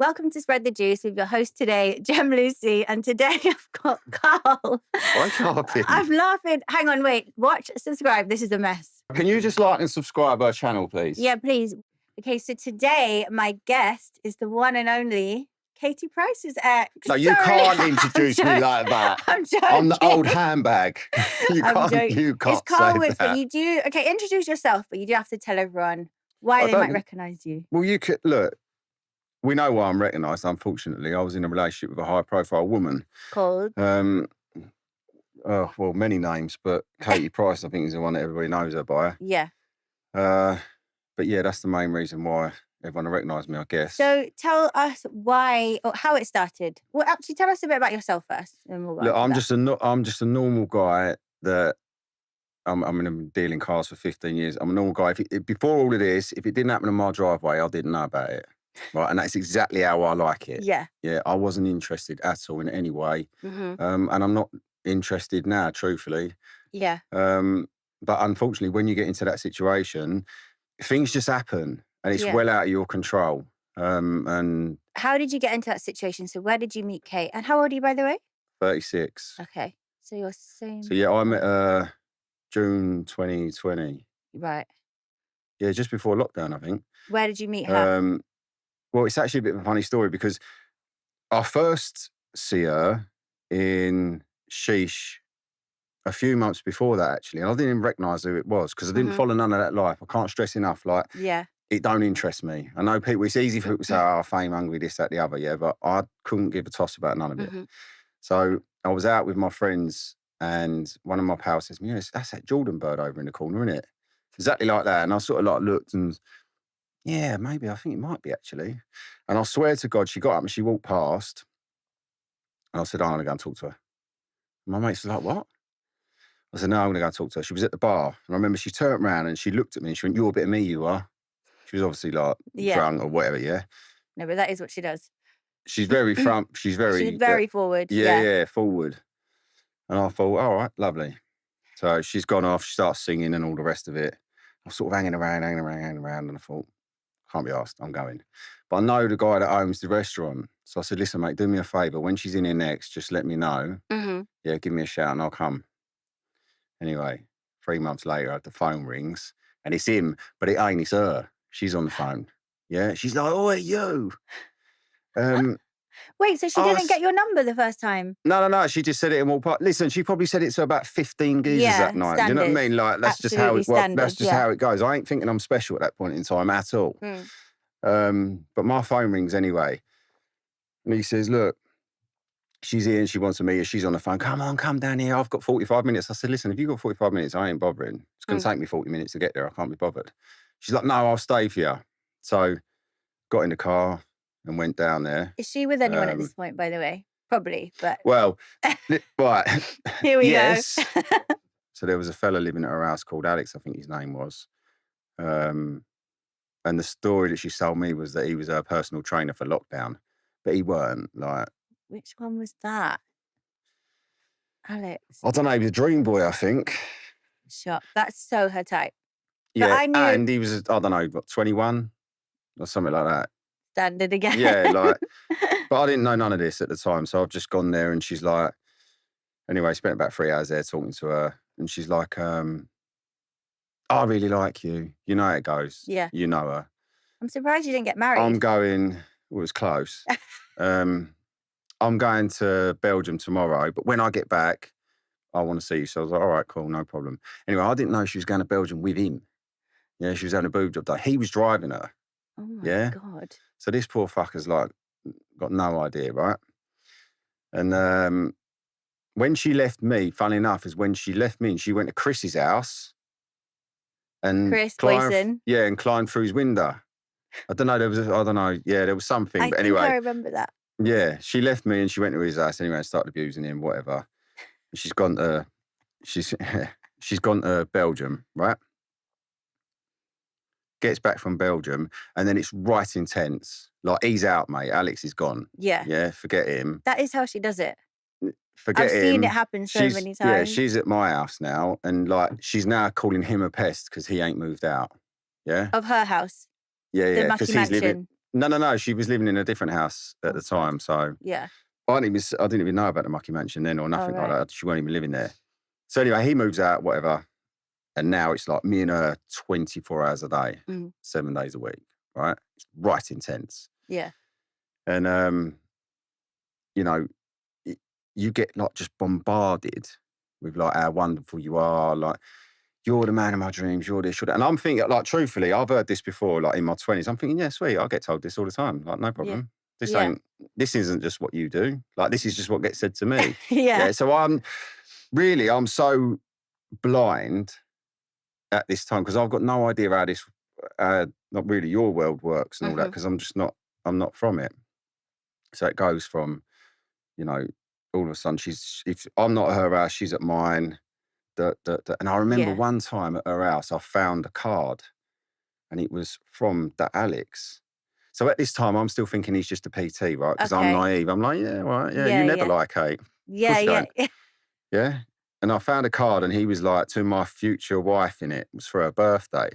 Welcome to Spread the Juice with your host today, Gem Lucy. And today I've got Carl. Why laughing? I'm laughing. Hang on, wait. Watch, subscribe. This is a mess. Can you just like and subscribe our channel, please? Yeah, please. Okay, so today my guest is the one and only Katie Price's ex. No, you can't introduce me like that. I'm joking. I'm the old handbag. You can't It's Carl say Woods, that. but you do. Okay, introduce yourself, but you do have to tell everyone why they might recognise you. Well, you could look. We know why I'm recognised. Unfortunately, I was in a relationship with a high-profile woman. Called? Well, many names, but Katie Price, I think, is the one that everybody knows her by. Yeah. But yeah, that's the main reason why everyone recognised me, I guess. So tell us why or how it started. Well, actually, tell us a bit about yourself first, and we'll go Look, on to I'm just a normal guy that. I've been dealing cars for 15 years. I'm a normal guy. Before all of this, if it didn't happen in my driveway, I didn't know about it. Right, and that's exactly how I like it. Yeah. Yeah, I wasn't interested at all in any way. Mm-hmm. And I'm not interested now, truthfully. Yeah. But unfortunately, when you get into that situation, things just happen and it's well out of your control. And how did you get into that situation? So where did you meet Kate? And how old are you, by the way? 36. Okay. So you're same. So yeah, I met her June 2020. Right. Yeah, just before lockdown, I think. Where did you meet her? Well, it's actually a bit of a funny story because I first see her in Sheesh a few months before that, actually. And I didn't even recognise who it was because I didn't follow none of that life. I can't stress enough. Like, it don't interest me. I know people, it's easy for people to say, oh, fame, hungry, this, that, the other. Yeah, but I couldn't give a toss about none of it. So I was out with my friends and one of my pals says, that's that Jordan bird over in the corner, isn't it? Exactly like that. And I sort of like looked and yeah, maybe. I think it might be, actually. And I swear to God, she got up and she walked past. And I said, I'm going to go and talk to her. My mates was like, what? I said, no, I'm going to go and talk to her. She was at the bar. And I remember she turned around and she looked at me and she went, you're a bit of me, you are. She was obviously like drunk or whatever, yeah? No, but that is what she does. She's very front. She's very forward. Yeah, forward. And I thought, all right, lovely. So she's gone off. She starts singing and all the rest of it. I was sort of hanging around. And I thought, can't be asked, I'm going. But I know the guy that owns the restaurant. So I said, listen, mate, do me a favour. When she's in here next, just let me know. Yeah, give me a shout and I'll come. Anyway, 3 months later, the phone rings and it's him, but it ain't, it's her. She's on the phone. Yeah, she's like, oh, you. Wait, so she didn't get your number the first time? No. She just said it in all part. Listen, she probably said it to about 15 geezers that night. Standard. Do you know what I mean? Like, that's Absolutely just how that's just how it goes. I ain't thinking I'm special at that point in time at all. But my phone rings anyway. And he says, look, she's here and she wants to meet you. She's on the phone. Come on, come down here. I've got 45 minutes. I said, listen, if you've got 45 minutes, I ain't bothering. It's going to take me 40 minutes to get there. I can't be bothered. She's like, no, I'll stay for you. So got in the car and went down there. Is she with anyone at this point, by the way? Probably, but... Well, right. Here we go. So there was a fella living at her house called Alex, I think his name was. And the story that she told me was that he was her personal trainer for lockdown. But he weren't, like... Which one was that? Alex? I don't know, he was a dream boy, I think. Sure. That's so her type. Yeah, and he was, I don't know, what, 21? Or something like that. Standard again. Yeah, like... But I didn't know none of this at the time, so I've just gone there and she's like... Anyway, I spent about 3 hours there talking to her and she's like, I really like you. You know how it goes. Yeah. You know her. I'm surprised you didn't get married. I'm going... Well, it was close. I'm going to Belgium tomorrow, but when I get back, I want to see you. So I was like, all right, cool, no problem. Anyway, I didn't know she was going to Belgium with him. Yeah, she was having a boob job day. He was driving her. Oh my God. So this poor fucker's like, got no idea, right? And when she left me, funnily enough, is when she left me and she went to Chris's house. And Chris Boyson. Yeah, and climbed through his window. I don't know, there was something. But anyway. I remember that. Yeah, she left me and she went to his house anyway and started abusing him, whatever. She's gone to Belgium, right? Gets back from Belgium and then it's right intense. Like, he's out, mate. Alex is gone. Yeah. Yeah, forget him. That is how she does it. Forget him. I've seen it happen so many times. Yeah, she's at my house now and like she's now calling him a pest because he ain't moved out. Yeah? Of her house? Yeah, The Mucky Mansion. No. She was living in a different house at Oh, the sad. time. So Yeah. I didn't even know about the mucky mansion then or All nothing like right. that. She wasn't even living there. So anyway, he moves out, whatever. And now it's like me and her 24 hours a day, Mm. 7 days a week, right? It's right intense. Yeah. And, you know, y- you get like just bombarded with like how wonderful you are. Like, you're the man of my dreams, you're this, you're that. And I'm thinking, like, truthfully, I've heard this before, like in my 20s. I'm thinking, yeah, sweet, I get told this all the time. Like, no Yeah. problem. Yeah. This isn't just what you do. Like, this is just what gets said to me. Yeah. Yeah. So I'm so blind at this time because I've got no idea how this, not really your world works and all that Hmm. because I'm not from it. So it goes from, you know, all of a sudden if I'm not at her house, she's at mine. And I remember Yeah. one time at her house, I found a card and it was from that Alex. So at this time, I'm still thinking he's just a PT, right? Because I'm Okay. naive. I'm like, yeah, all right, yeah, you Yeah. never Yeah. lie, Kate. Of Yeah. course you Yeah. don't. Yeah. And I found a card and he was like, to my future wife in it. It was for her birthday.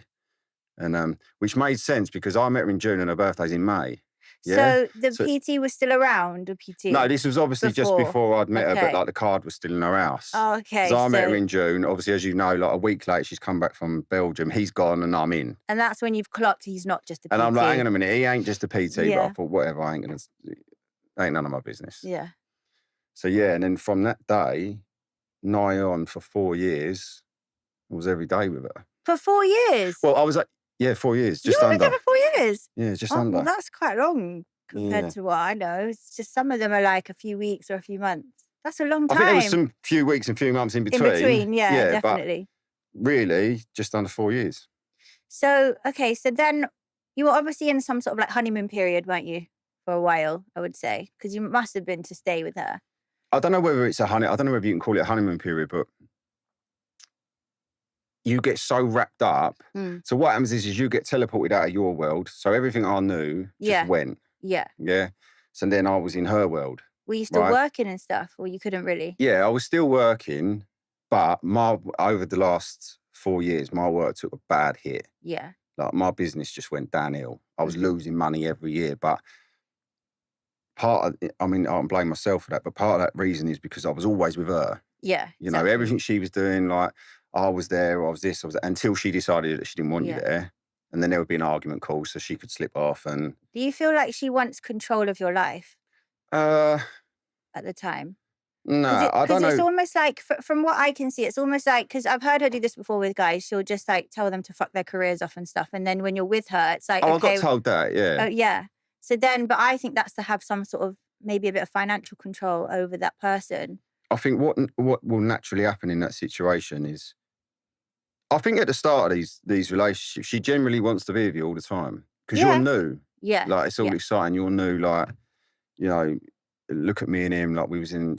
And which made sense because I met her in June and her birthday's in May. Yeah. So the So PT was still around, the no, PT, this was obviously just before. before I'd met her, but Okay. like the card was still in her house. Oh, Because okay. I met her So, in June. Obviously, as you know, like a week later, she's come back from Belgium. He's gone and I'm in. and that's when you've clocked he's not just a And I'm like, hang PT. on a minute, he ain't just a PT, but I Yeah. thought, whatever, ain't none of my business. Yeah. So yeah, and then from that day, nigh on for 4 years, I was every day with her. For 4 years. Well, I was like, yeah, 4 years, You just were with her under. for 4 years. Yeah, just Oh, well, under. that's quite long compared Yeah. to what I know. It's just some of them are like a few weeks or a few months. That's a long I think there was time some few weeks and few months in in between. between. Yeah, Yeah, but definitely. really just under 4 years. So, okay, so then you were obviously in some sort of like honeymoon period, weren't you? For a while, I would say, because you must have been to stay with her. I don't know whether I don't know whether you can call it a honeymoon period, but you get so wrapped up. Mm. So what happens is you get teleported out of your world. So everything I knew just Yeah. went. Yeah. Yeah. So then I was in her world. Were you still Right. working and stuff, or you couldn't really? Yeah, I was still working, but over the last 4 years, my work took a bad hit. Yeah. Like my business just went downhill. I was Hmm. losing money every year. But part of it, I mean, I don't blame myself for that, but part of that reason is because I was always with her. Yeah. You know, Exactly. everything she was doing, like I was there, I was this, I was that, until she decided that she didn't want you Yeah. there. And then there would be an argument call so she could slip off. And Do you feel like she wants control of your life uh at the time? no, I Because don't it's know. almost like, from what I can see, it's almost like, because I've heard her do this before with guys. She'll just like tell them to fuck their careers off and stuff, and then when you're with her, it's like, Oh, I got okay, told that, oh yeah. yeah. So then, but I think that's to have some sort of maybe a bit of financial control over that person. I think what will naturally happen in that situation is I think at the start of these relationships, she generally wants to be with you all the time because you're Yeah. new. Yeah. Like it's all Yeah. exciting. You're new. Like you know, look at me and him. Like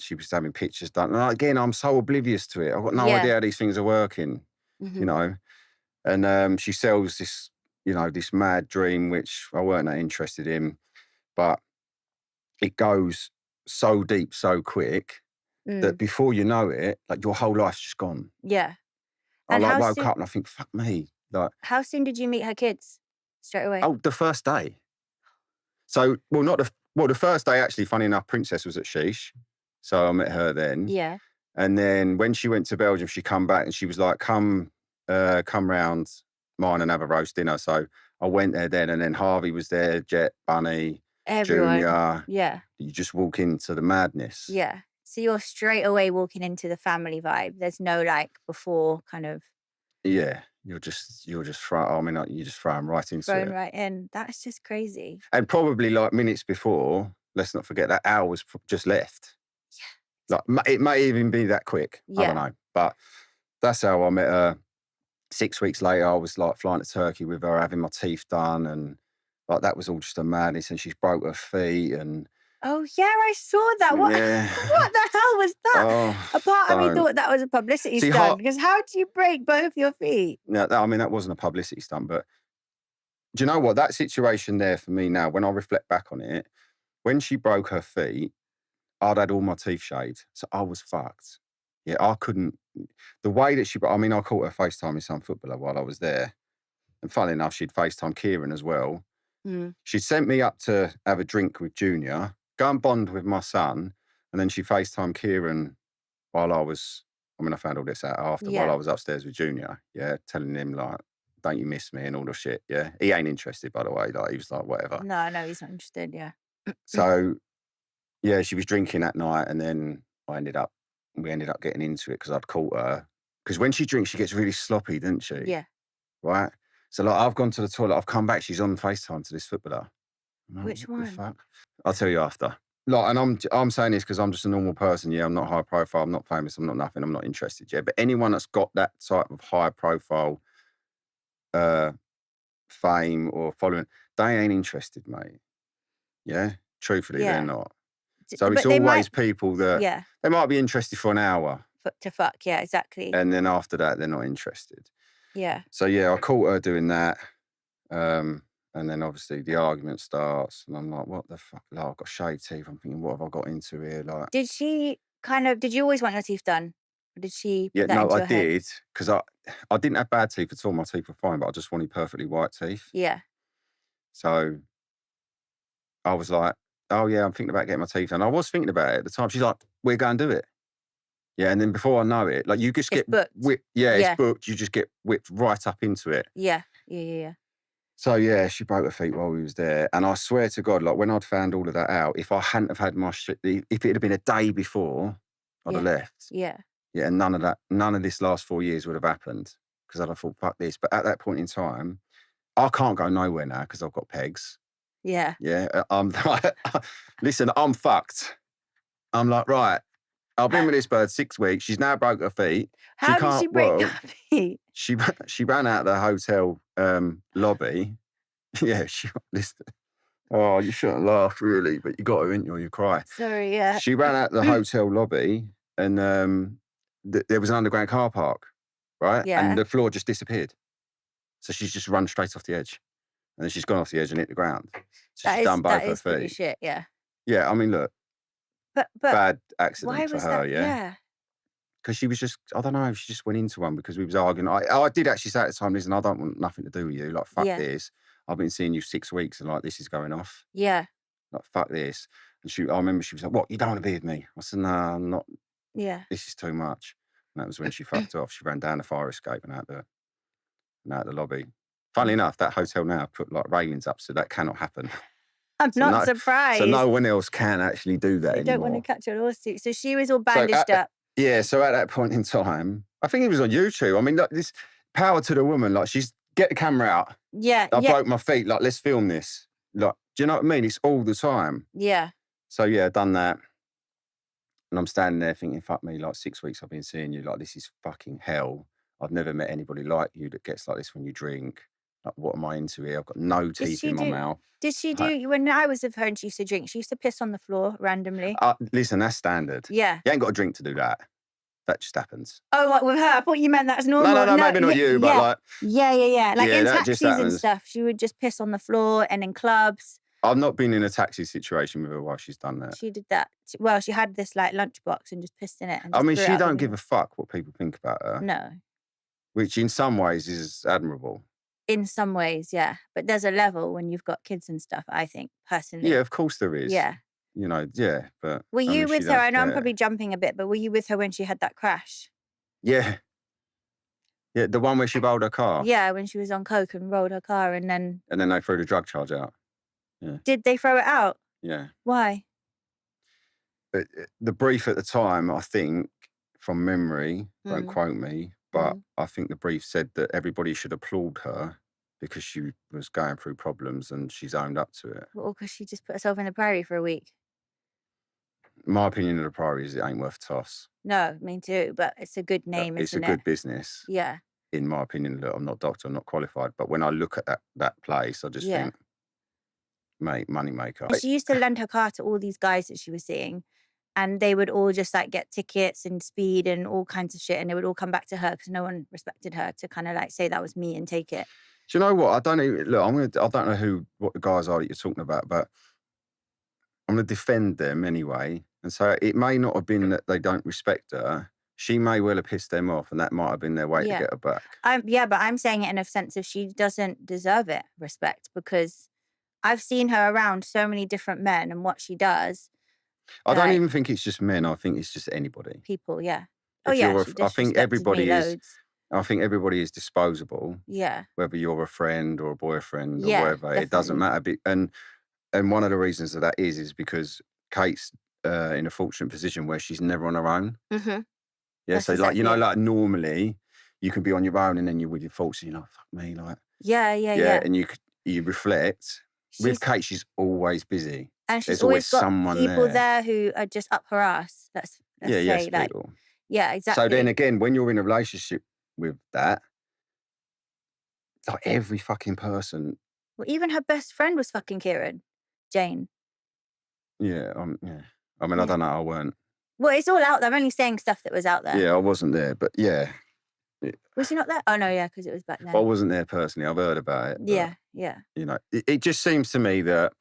she was having pictures done. And again, I'm so oblivious to it. I've got no Yeah. idea how these things are working. You Hmm. know, and she sells this, this mad dream which I weren't that interested in, but it goes so deep, so quick that Mm. before you know it, like your whole life's just gone. Yeah. I And like how woke soon? up and I think, fuck me. Like, How soon did you meet her kids? Straight away. oh, the first day. So, the first day actually, funny enough, Princess was at Sheesh. So I met her then. Yeah. And then when she went to Belgium, she come back and she was like, come round mine and have a roast dinner. So I went there then, and then Harvey was there, Jet, Bunny, Everyone. Junior. Yeah. You just walk into the madness. Yeah. So you're straight away walking into the family vibe. There's no like before kind of Yeah, you're just throw. I mean, like, you just throw them right into thrown it. right in. That's just crazy. And probably like minutes before, let's not forget that hour was just left. Like it may even be that quick. I don't Yeah. know, but that's how I met her. 6 weeks later, I was like flying to Turkey with her, having my teeth done, and like that was all just a madness. And she broke her feet, and Oh yeah, I saw that. What yeah, what the hell was that? oh, A part of me don't thought that was a publicity see stunt hot. because how do you break both your feet? No, I mean that wasn't a publicity stunt, but do you know what? That situation there for me now, when I reflect back on it, when she broke her feet, I'd had all my teeth shaved, so I was fucked. Yeah, I couldn't. The way that I mean, I caught her FaceTiming some footballer while I was there. And funnily enough, she'd FaceTime Kieran as well. She sent me up to have a drink with Junior, go and bond with my son, and then she FaceTimed Kieran while I found all this out after, while I Yeah. was upstairs with Junior, yeah, telling him, like, don't you miss me and all the shit, yeah? He ain't interested, by the way, like, he was like, whatever. No, he's not interested, yeah. So, yeah, she was drinking that night, and then we ended up getting into it because I'd caught her. Because when she drinks, she gets really sloppy, doesn't she? Yeah. Right? So, like, I've gone to the toilet, I've come back, she's on FaceTime to this footballer. I'm like, Which what the one? fuck? I'll tell you after. Like, and I'm saying this because I'm just a normal person. Yeah, I'm not high profile. I'm not famous. I'm not nothing. I'm not interested. Yeah, but anyone that's got that type of high profile uh, fame or following, they ain't interested, mate. Yeah, truthfully, they're Yeah. not. So it's But they always might, people that yeah, they might be interested for an hour, to fuck. Yeah, exactly. and then after that, they're not interested. Yeah. So yeah, I caught her doing that. And then obviously the argument starts, and I'm like, what the fuck? Like, I've got shaved teeth. I'm thinking, what have I got into here? Like, Did you always want your teeth done? Or did she yeah, put that no, into I your head? did, because I didn't have bad teeth at all. My teeth were fine, but I just wanted perfectly white teeth. Yeah. So I was like, oh yeah, I'm thinking about getting my teeth done. I was thinking about it at the time. She's like, we're going to do it. Yeah, and then before I know it, like, you just It's get booked. whipped. Yeah, it's Yeah. booked. You just get whipped right up into it. Yeah. Yeah. So yeah, she broke her feet while we was there, and I swear to God, like, when I'd found all of that out, if I hadn't have had my shit, if it had been a day before, I'd have Yeah. left. Yeah. Yeah, and none of this last 4 years would have happened, because I'd have thought, fuck this. But at that point in time, I can't go nowhere now because I've got pegs. Yeah. Yeah, I'm like, listen, I'm fucked. I'm like, right, I've been with this bird 6 weeks. She's now broke her feet. She How did she can't break walk. your feet? She ran out of the hotel lobby. Yeah, listen. Oh, you shouldn't laugh, really, but you got to, ain't you? You cry. Sorry, yeah. She ran out the hotel lobby, and there was an underground car park, right? And Yeah. the floor just disappeared. So she's just run straight off the edge, and then she's gone off the edge and hit the ground. So she's done both That her is pretty feet. shit, yeah. Yeah, I mean, look, But bad why accident for was her, that? yeah. Yeah. Because she was just, I don't know, she just went into one because we was arguing. I did actually say at the time, listen, I don't want nothing to do with you. Like, fuck Yeah. this. I've been seeing you 6 weeks, and like, this is going off. Yeah. Like, fuck this. And I remember she was like, what, you don't want to be with me? I said, no, I'm not. Yeah. This is too much. And that was when she fucked off. She ran down the fire escape and out the lobby. Funnily enough, that hotel now put like railings up, so that cannot happen. I'm So not so no surprised. one else can actually do that They don't want to anymore. catch a lawsuit. So she was all So bandaged up. so at that point in time, I think it was on YouTube. I mean, look, this power to the woman. Like, she's get the camera out. Yeah. I Yeah. broke my feet. Like, let's film this. Like, do you know what I mean? It's all the time. Yeah. So yeah, done that. And I'm standing there thinking, fuck me, like, 6 weeks I've been seeing you. Like, this is fucking hell. I've never met anybody like you that gets like this when you drink. Like, what am I into here? I've got no teeth in my mouth. Did she Like, do, when I was with her and she used to drink, she used to piss on the floor randomly? listen, that's standard. Yeah. You ain't got a drink to do that. That just happens. Oh, what, with her? I thought you meant that's normal. No, maybe not you, but like, Yeah. Like, yeah, in that just taxis and happens. stuff, she would just piss on the floor, and in clubs. I've not been in a taxi situation with her while she's done that. She did that. Well, she had this like lunchbox and just pissed in it. And I just mean, threw it she out the don't give window. a fuck what people think about her, No. which in some ways is admirable. In some ways, yeah. But there's a level when you've got kids and stuff, I think, personally. Yeah, of course there is. Yeah. You know, yeah, but Were I you mean, she with her? don't I know I'm care. probably jumping a bit, but were you with her when she had that crash? Yeah. Yeah, the one where she rolled her car. Yeah, when she was on coke and rolled her car, and then And then they threw the drug charge out. did they throw it out? Yeah. Why? But the brief at the time, I think, from memory, don't quote me, but I think the brief said that everybody should applaud her because she was going through problems and she's owned up to it. Well, because she just put herself in the prairie for a week. My opinion of the Priory is it ain't worth a toss. No, me too. But it's a good name, It's a isn't it? good business. Yeah. In my opinion, look, I'm not a doctor, I'm not qualified, but when I look at that place, I just Yeah. think, mate, money maker. And she used to lend her car to all these guys that she was seeing, and they would all just like get tickets and speed and all kinds of shit, and they would all come back to her because no one respected her to kind of like say that was me and take it. Do you know what? I don't even look. I don't know what the guys are that you're talking about, but I'm gonna defend them anyway. And so it may not have been that they don't respect her. She may well have pissed them off, and that might have been their way to get her back. But I'm saying it in a sense of she doesn't deserve it, respect, because I've seen her around so many different men and what she does. I don't Like, even think it's just men. I think it's just anybody. people, yeah. Oh, If yeah, you're, she I think disrespected me loads. everybody is disposable, Yeah. whether you're a friend or a boyfriend or Yeah, whatever. It doesn't definitely. matter. And one of the reasons that is because Kate's in a fortunate position where she's never on her own. Mhm. Yeah. That's So like, exactly it. like normally you can be on your own and then you're with your thoughts and you're like, fuck me, like, Yeah, yeah, yeah. yeah. And you reflect. With She's Kate, she's always busy. and she's There's always always got someone people there. there who are just up her ass. Let's Yeah. Yes, say, like, people. yeah, So then exactly. again, when you're in a relationship with that, like every fucking person, Well, even her best friend was fucking Kieran, Jane. yeah, yeah. I mean, I Yeah. don't know, I weren't. Well, it's all out there. I'm only saying stuff that was out there. Yeah, I wasn't there, but yeah, Was she not there? Oh no, yeah, because it was back I then. wasn't there personally. I've heard about it, but Yeah, yeah, it just seems to me that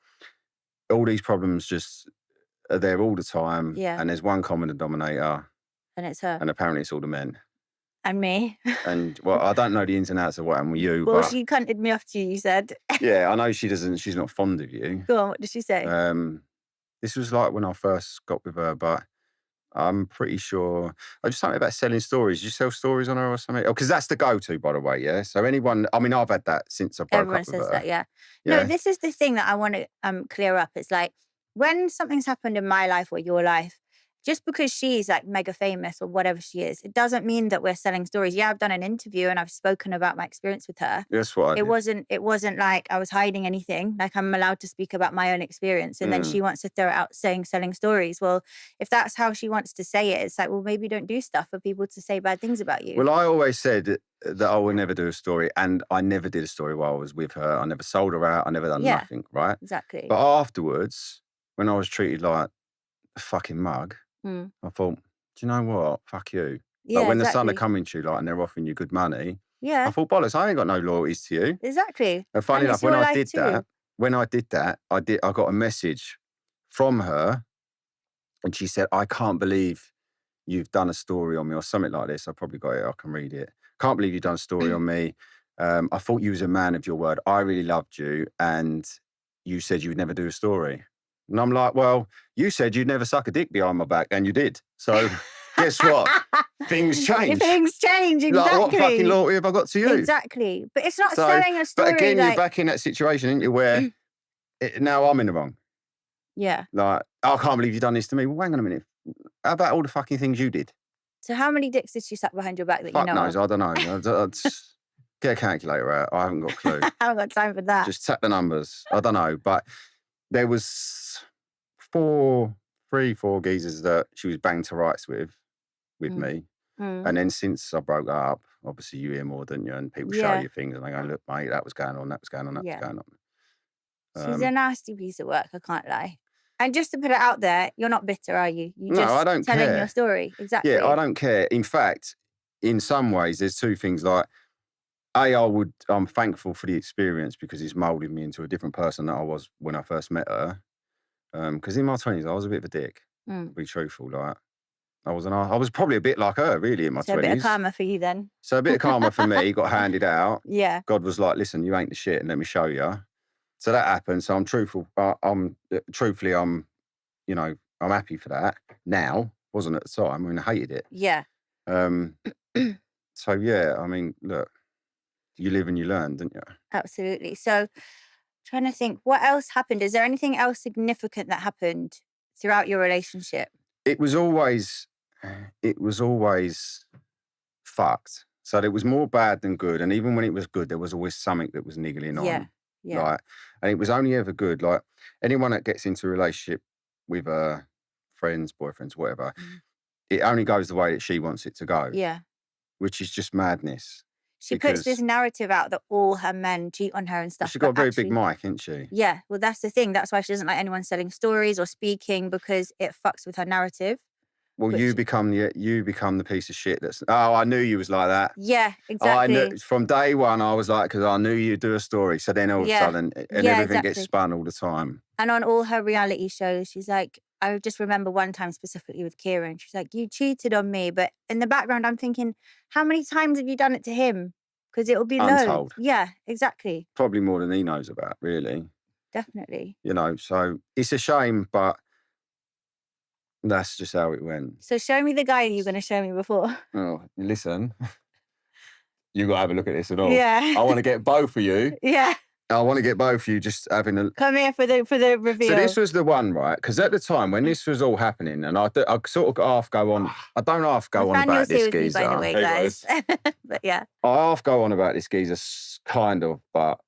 all these problems just are there all the time, yeah. and there's one common denominator, And it's her and apparently it's all the men. and me. And well, I don't know the ins and outs of what happened with you, Well, but she cunted me off to you. You said. yeah, I know she's not fond of you. Go on. What did she say? This was like when I first got with her, but I'm pretty sure. I just something about selling stories. You sell stories on her or something? Oh, because that's the go-to, by the way. Yeah. So anyone, I mean, I've had that since I broke Everyone up with says her. that, yeah. No, Yeah. this is the thing that I want to clear up. It's like when something's happened in my life or your life, just because she's like mega famous or whatever she is, it doesn't mean that we're selling stories. Yeah, I've done an interview and I've spoken about my experience with her. That's what I It did. wasn't like I was hiding anything. Like I'm allowed to speak about my own experience. And then Mm. she wants to throw it out saying selling stories. Well, if that's how she wants to say it, it's like, well, maybe don't do stuff for people to say bad things about you. Well, I always said that I would never do a story, and I never did a story while I was with her. I never sold her out. I never done Yeah, nothing, right? exactly. But afterwards, when I was treated like a fucking mug, Mm. I thought, do you know what? Fuck you. Like Yeah, when the sun are exactly. coming to you, like, and they're offering you good money, I Yeah. thought, bollocks, I ain't got no loyalties to you. Exactly. And funny And it's enough, when your I life did too. that, I got a message from her, and she said, "I can't believe you've done a story on me," or something like this. I probably got it. I can read it. "Can't believe you've done a story on me. I thought you was a man of your word. I really loved you, and you said you would never do a story." And I'm like, "Well, you said you'd never suck a dick behind my back, and you did. So guess what? Things If change. things change, Like, what fucking exactly. loyalty have I got to you?" Exactly. But it's not So, selling a but story again, you're like back in that situation, aren't you, where now I'm in the wrong. yeah. Like, I can't believe you've done this to me. Well, hang on a minute. How about all the fucking things you did? So how many dicks did she suck behind your back that you Fuck know knows. of? I don't know. Get a calculator out. I haven't got a clue. I haven't got time for that. Just tap the numbers. I don't know. But there was three, four geezers that she was banged to rights with Mm. me. Mm. And then since I broke up, obviously you hear more, don't you? And people show Yeah. you things and they go, look, mate, that was going on, that was going on, that was Yeah. going on. She's a nasty piece of work, I can't lie. And just to put it out there, you're not bitter, are you? You No, I just don't telling your care. story. Yeah, I Exactly. don't care. In fact, in some ways, there's two things. Like, I'm thankful for the experience because it's molded me into a different person that I was when I first met her. Because in my 20s, I was a bit of a dick, to Mm. be truthful. Like, I was probably a bit like her, really, in my So a bit of 20s. karma for you then. So a bit of karma for me got handed out. Yeah. God was like, listen, you ain't the shit, and let me show you. So that happened. So I'm truthful. Truthfully, I'm happy for that. Now, wasn't at the time. I mean, I hated it. Yeah. Um, so yeah, I mean, look, you live and you learn, don't you? Absolutely. So trying to think what else happened. Is there anything else significant that happened throughout your relationship? It was always, it was always fucked. So it was more bad than good. And even when it was good, there was always something that was niggling Yeah. on. Yeah. Like, and it was only ever good. Like anyone that gets into a relationship with friends, boyfriends, whatever, Mhm. it only goes the way that she wants it to go, Yeah. which is just madness. She puts this Because narrative out that all her men cheat on her and stuff, she's got but a very big actually, mic, isn't she? yeah, well, that's the thing. That's why she doesn't like anyone selling stories or speaking because it fucks with her narrative. Well, you Which, become the piece of shit that's. Oh, I knew you was like that. yeah, Oh, I knew exactly. from day one. I was like, because I knew you'd do a story. So then all of a Yeah, sudden, and yeah, everything gets exactly. spun all the time. And on all her reality shows, she's like, I just remember one time specifically with Kieran. She's like, you cheated on me. But in the background, I'm thinking, how many times have you done it to him? Because it will be loads. Untold, Yeah, exactly. probably more than he knows about, really. definitely. You know, so it's a shame, but that's just how it went. So show me the guy you were going to show me before. Oh, listen, you got to have a look at this at all. Yeah. I want to get both of you. Yeah. I want to get both of you just having a... Come here for the reveal. So this was the one, right? Because at the time when this was all happening, and I sort of half go on... I don't half go on about this here with me, geezer. by the way, Hey, guys. But yeah. I half go on about this geezer, kind of, but...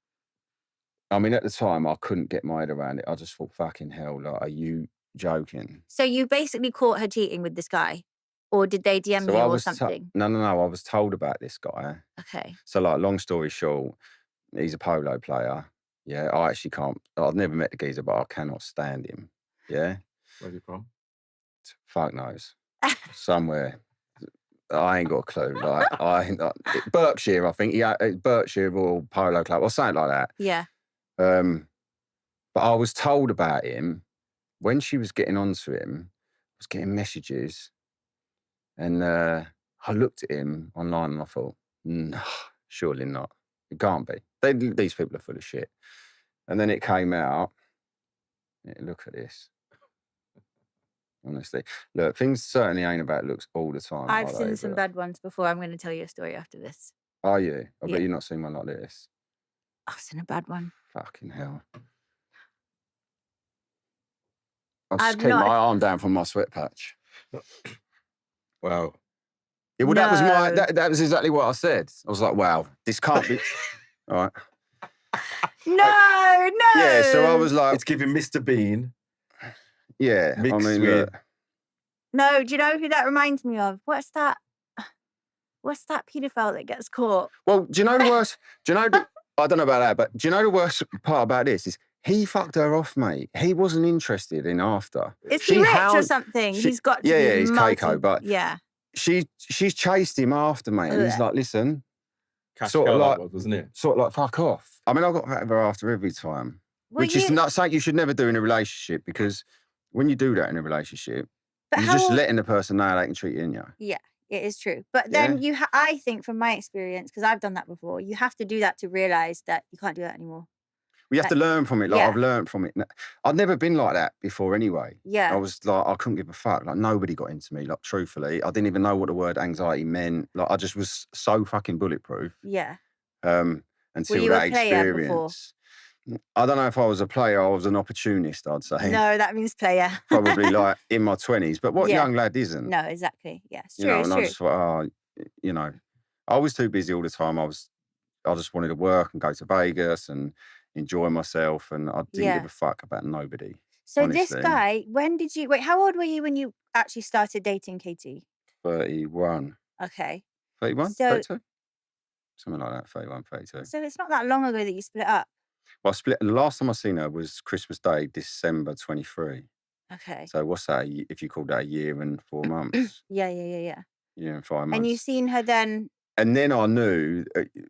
I mean, at the time, I couldn't get my head around it. I just thought, fucking hell, like, are you joking? So you basically caught her cheating with this guy? Or did they DM you or something? No. I was told about this guy. Okay. So, like, long story short, he's a polo player. Yeah, I actually can't... I've never met the geezer, but I cannot stand him. Yeah? Where's he from? Fuck knows. Somewhere. I ain't got a clue. Like, Berkshire, I think. Yeah, Berkshire Royal Polo Club or something like that. Yeah. But I was told about him when she was getting onto him. I was getting messages, and I looked at him online and I thought, no, surely not. It can't be. These people are full of shit. And then it came out. Yeah, look at this. Honestly, look, things certainly ain't about looks all the time. I've seen some bad ones before. I'm going to tell you a story after this. Are you? I Yeah. bet you've not seen one like this. I've seen a bad one. Fucking hell. I'll just keep my arm down from my sweat patch. Wow. Yeah, well, that was exactly what I said. I was like, wow, this can't be. All right. No. Yeah, so I was like... It's giving Mr. Bean. Yeah, I mean, with... No, do you know who that reminds me of? What's that paedophile that gets caught? Well, do you know the worst? I don't know about that, but do you know the worst part about this is he fucked her off, mate. He wasn't interested in after. Is he rich or something? He's got to be he's Keiko, but yeah. She's chased him after, mate, and he's like, listen, sort of like, wasn't it? Sort of like, fuck off. I mean, I got back with her after every time, which is not something you should never do in a relationship, because when you do that in a relationship, you're just letting the person know they can treat you, in you. Yeah, it is true. But then I think from my experience, because I've done that before, you have to do that to realize that you can't do that anymore. We have to learn from it. Like, I've learned from it. I'd never been like that before anyway. Yeah. I was like, I couldn't give a fuck. Like, nobody got into me. Like, truthfully, I didn't even know what the word anxiety meant. Like, I just was so fucking bulletproof. Yeah. Until that experience. I don't know if I was a player, I was an opportunist, I'd say. No, that means player. Probably like in my 20s. But what young lad isn't? No, exactly. Yeah, it's true. You know, and I just thought, I was too busy all the time. I just wanted to work and go to Vegas and enjoy myself, and I didn't give a fuck about nobody. So honestly. This guy, how old were you when you actually started dating Katie? 31. Okay. 31? So, 32? Something like that, 31, 32. So it's not that long ago that you split up? Well, the last time I seen her was Christmas Day, December 23. Okay. So what's that, if you call that a year and 4 months? Yeah. Yeah, and 5 months. And you seen her then? And then I knew,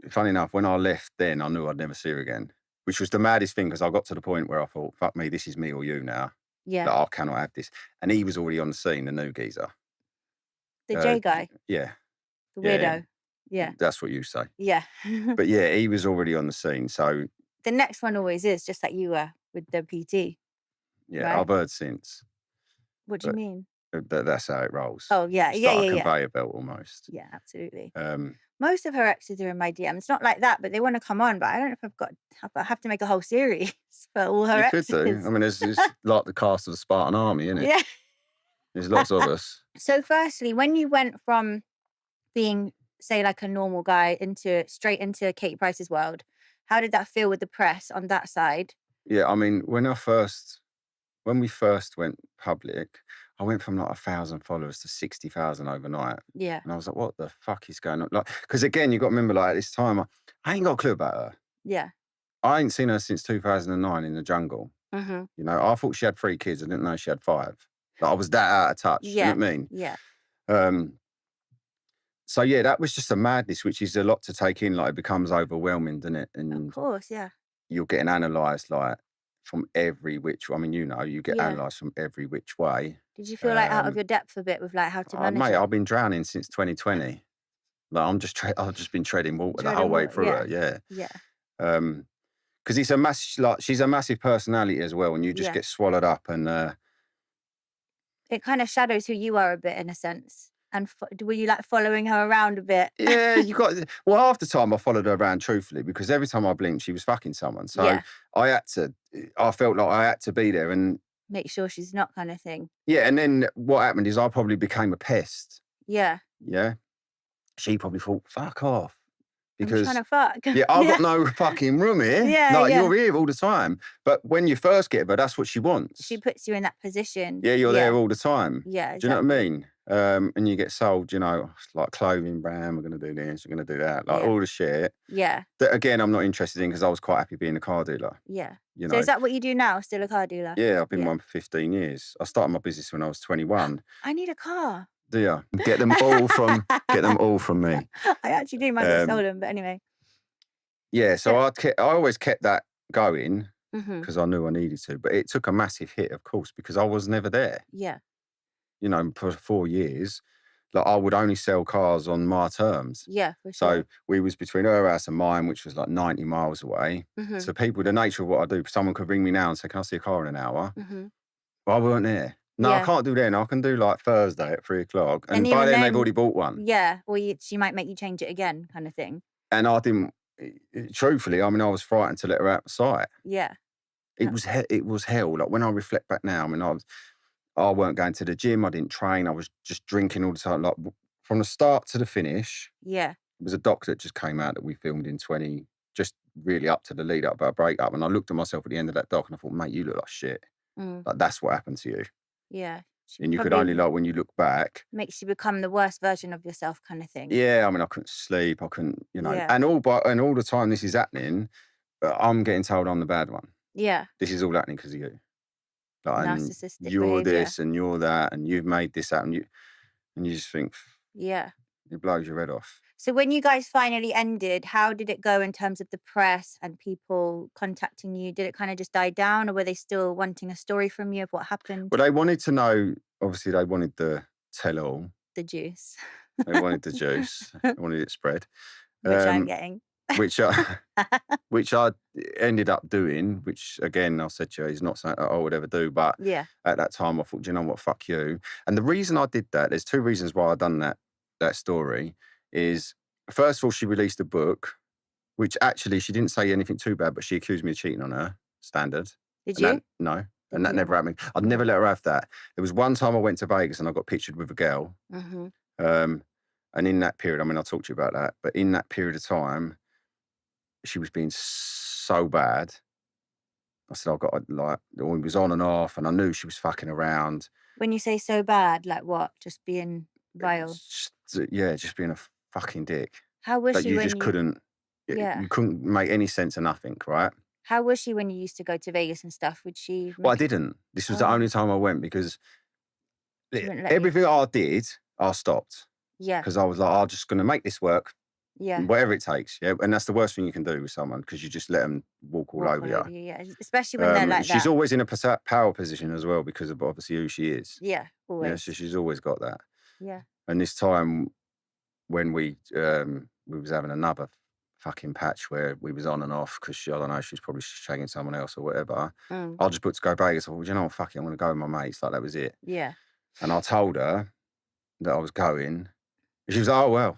funny enough, when I left then, I knew I'd never see her again, which was the maddest thing, because I got to the point where I thought, fuck me, this is me or you now. Yeah. Like, I cannot have this. And he was already on the scene, the new geezer. The J guy? Yeah. The weirdo? Yeah. That's what you say. Yeah. But yeah, he was already on the scene, so... The next one always is, just like you were with the PT. Yeah, right? I've heard since. What do you mean? That's how it rolls. Oh, yeah. It's like a conveyor belt almost. Yeah, absolutely. Most of her exes are in my DMs. Not like that, but they want to come on. But I don't know if I have to make a whole series for all her exes. You could do. I mean, it's like the cast of the Spartan Army, isn't it? Yeah. There's lots of us. So firstly, when you went from being, say, like a normal guy straight into Katie Price's world, how did that feel with the press on that side? Yeah, I mean, when we first went public, I went from like 1,000 followers to 60,000 overnight. Yeah. And I was like, what the fuck is going on? Like, because again, you got to remember, like, at this time, I ain't got a clue about her. Yeah. I ain't seen her since 2009 in the jungle. Mm-hmm. You know, I thought she had 3 kids. I didn't know she had 5. Like, I was that out of touch. Yeah. You know what I mean? Yeah. So yeah, that was just a madness, which is a lot to take in. Like, it becomes overwhelming, doesn't it? And of course, yeah. You're getting analysed, like, from every which... I mean, you get analysed from every which way. Did you feel like out of your depth a bit with like how to manage mate, it? I've been drowning since 2020. Like, I've just been treading water the whole way through it. Yeah. Yeah. Because she's a massive personality as well, and you just get swallowed up, and it kind of shadows who you are a bit in a sense. And were you like following her around a bit? Yeah, half the time I followed her around truthfully, because every time I blinked, she was fucking someone. So I felt like I had to be there and make sure she's not, kind of thing. Yeah, and then what happened is I probably became a pest. Yeah. Yeah. She probably thought, fuck off. Because I'm trying to fuck. Yeah, I've got no fucking room here. You're here all the time. But when you first get her, that's what she wants. She puts you in that position. Yeah, you're there all the time. Yeah, exactly. Do you know what I mean? And you get sold, like clothing brand, we're going to do this, we're going to do that, like all the shit. Yeah. That, again, I'm not interested in, because I was quite happy being a car dealer. Yeah. So is that what you do now, still a car dealer? Yeah, I've been one for 15 years. I started my business when I was 21. I need a car. Do you? Get them all from me. I actually do. Might get stolen, but anyway. Yeah, so I always kept that going, Mm-hmm. because I knew I needed to. But it took a massive hit, of course, because I was never there. Yeah. For 4 years, like I would only sell cars on my terms. Yeah, for sure. So we was between her house and mine, which was like 90 miles away. Mm-hmm. So people, the nature of what I do, someone could ring me now and say, can I see a car in an hour? Mm-hmm. But I weren't there. No, I can't do that. I can do like Thursday at 3:00. And by then they've already bought one. Yeah, or she might make you change it again, kind of thing. And I didn't, truthfully, I was frightened to let her out of sight. Yeah. It was hell. Like when I reflect back now, I weren't going to the gym. I didn't train. I was just drinking all the time. Like from the start to the finish. Yeah. It was a doc that just came out that we filmed in 20, just really up to the lead up about a breakup. And I looked at myself at the end of that doc and I thought, mate, you look like shit. Like that's what happened to you. Yeah. And you could only, like, when you look back, makes you become the worst version of yourself, kind of thing. Yeah, I couldn't sleep. I couldn't, and all the time this is happening, I'm getting told I'm the bad one. Yeah. This is all happening because of you. Like, narcissistic you're behavior. this and you're that, and you've made this happen. And you just think, yeah, it blows your head off. So when you guys finally ended, how did it go in terms of the press and people contacting you? Did it kind of just die down, or were they still wanting a story from you of what happened? Well, they wanted to know, obviously they wanted the tell-all. The juice. They wanted the juice. They wanted it spread. Which I'm getting. which I ended up doing, which again, I said to you, is not something I would ever do. But at that time I thought, do you know what, fuck you. And the reason I did that, there's two reasons why I done that story. Is first of all, she released a book, which actually she didn't say anything too bad, but she accused me of cheating on her. Standard. Did you? No. And that never happened. I'd never let her have that. There was one time I went to Vegas and I got pictured with a girl. Mm-hmm. And in that period, I'll talk to you about that, but in that period of time, she was being so bad. I said, I've got it was on and off, and I knew she was fucking around. When you say so bad, like what? Just being vile? Just being a fucking dick. How was she you when just couldn't, you couldn't make any sense of nothing, right? How was she when you used to go to Vegas and stuff? Would she? Well, I didn't. This was the only time I went, because everything I did, I stopped. Yeah. Because I was like, I'm just going to make this work. Yeah. Whatever it takes. Yeah. And that's the worst thing you can do with someone, because you just let them walk all over you. Yeah. Especially when they're like that. She's always in a power position as well, because of obviously who she is. Yeah. Always. Yeah. So she's always got that. Yeah. And this time when we was having another fucking patch where we was on and off, because I don't know, she was probably shagging someone else or whatever. I just put to go Vegas. I thought, well, you know what, fuck it, I'm going to go with my mates. Like, that was it. Yeah. And I told her that I was going. She was like, oh, well,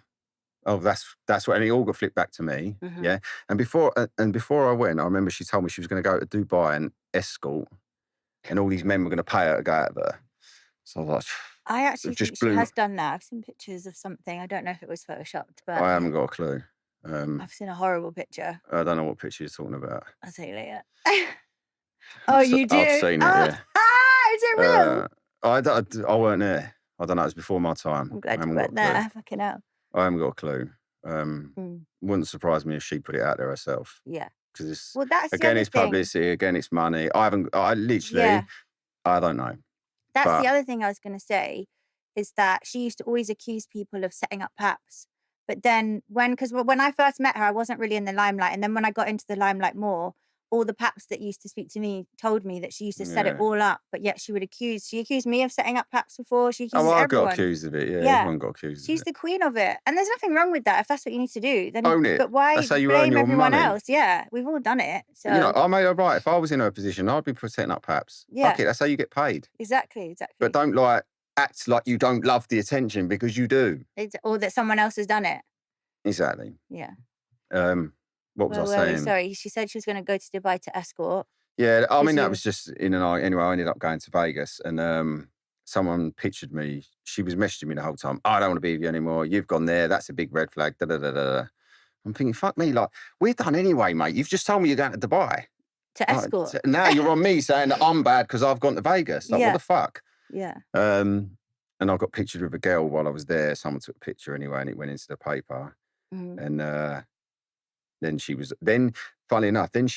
that's what, and it all got flipped back to me. Mm-hmm. Yeah. And before I went, I remember she told me she was going to go to Dubai and escort, and all these men were going to pay her to go out of her. So I was like, I actually think she has done that. I've seen pictures of something. I don't know if it was photoshopped, but I haven't got a clue. I've seen a horrible picture. I don't know what picture you're talking about. I'll tell you later. Oh, you do? I've seen it, yeah. Is it real? I weren't there. I don't know. It was before my time. I'm glad you weren't there. Fucking hell. I haven't got a clue. Wouldn't surprise me if she put it out there herself. Yeah. Because it's, that's again, it's publicity. Again, it's money. I don't know. That's the other thing I was going to say, is that she used to always accuse people of setting up paps. But then when I first met her, I wasn't really in the limelight. And then when I got into the limelight more, all the paps that used to speak to me told me that she used to set it Yeah. all up, but yet she accused me of setting up paps before. She Oh, accuses I got everyone. accused of it. Yeah, Yeah. everyone got accused of She's it. the queen of it. And there's nothing wrong with that if that's what you need to do. Then Own it. But why That's how you earn blame your everyone money. else? Yeah, we've all done it. So You know, I made her right. If I was in her position, I'd be setting up paps. Yeah. Fuck it, that's how you get paid. Exactly. But don't like act like you don't love the attention because you do. Or that someone else has done it. Exactly. Yeah. What was I Well, saying? sorry, she said she was going to go to Dubai to escort. Yeah, I mean, Did that you? was just in the night. Anyway, I ended up going to Vegas and someone pictured me. She was messaging me the whole time. I don't want to be with you anymore. You've gone there. That's a big red flag. Da, da, da, da. I'm thinking, fuck me. Like, we're done anyway, mate. You've just told me you're going to Dubai. To escort. Now you're on me saying that I'm bad because I've gone to Vegas. Like, Yeah. what the fuck? Yeah. And I got pictured with a girl while I was there. Someone took a picture anyway and it went into the paper. Mhm. And funny enough, then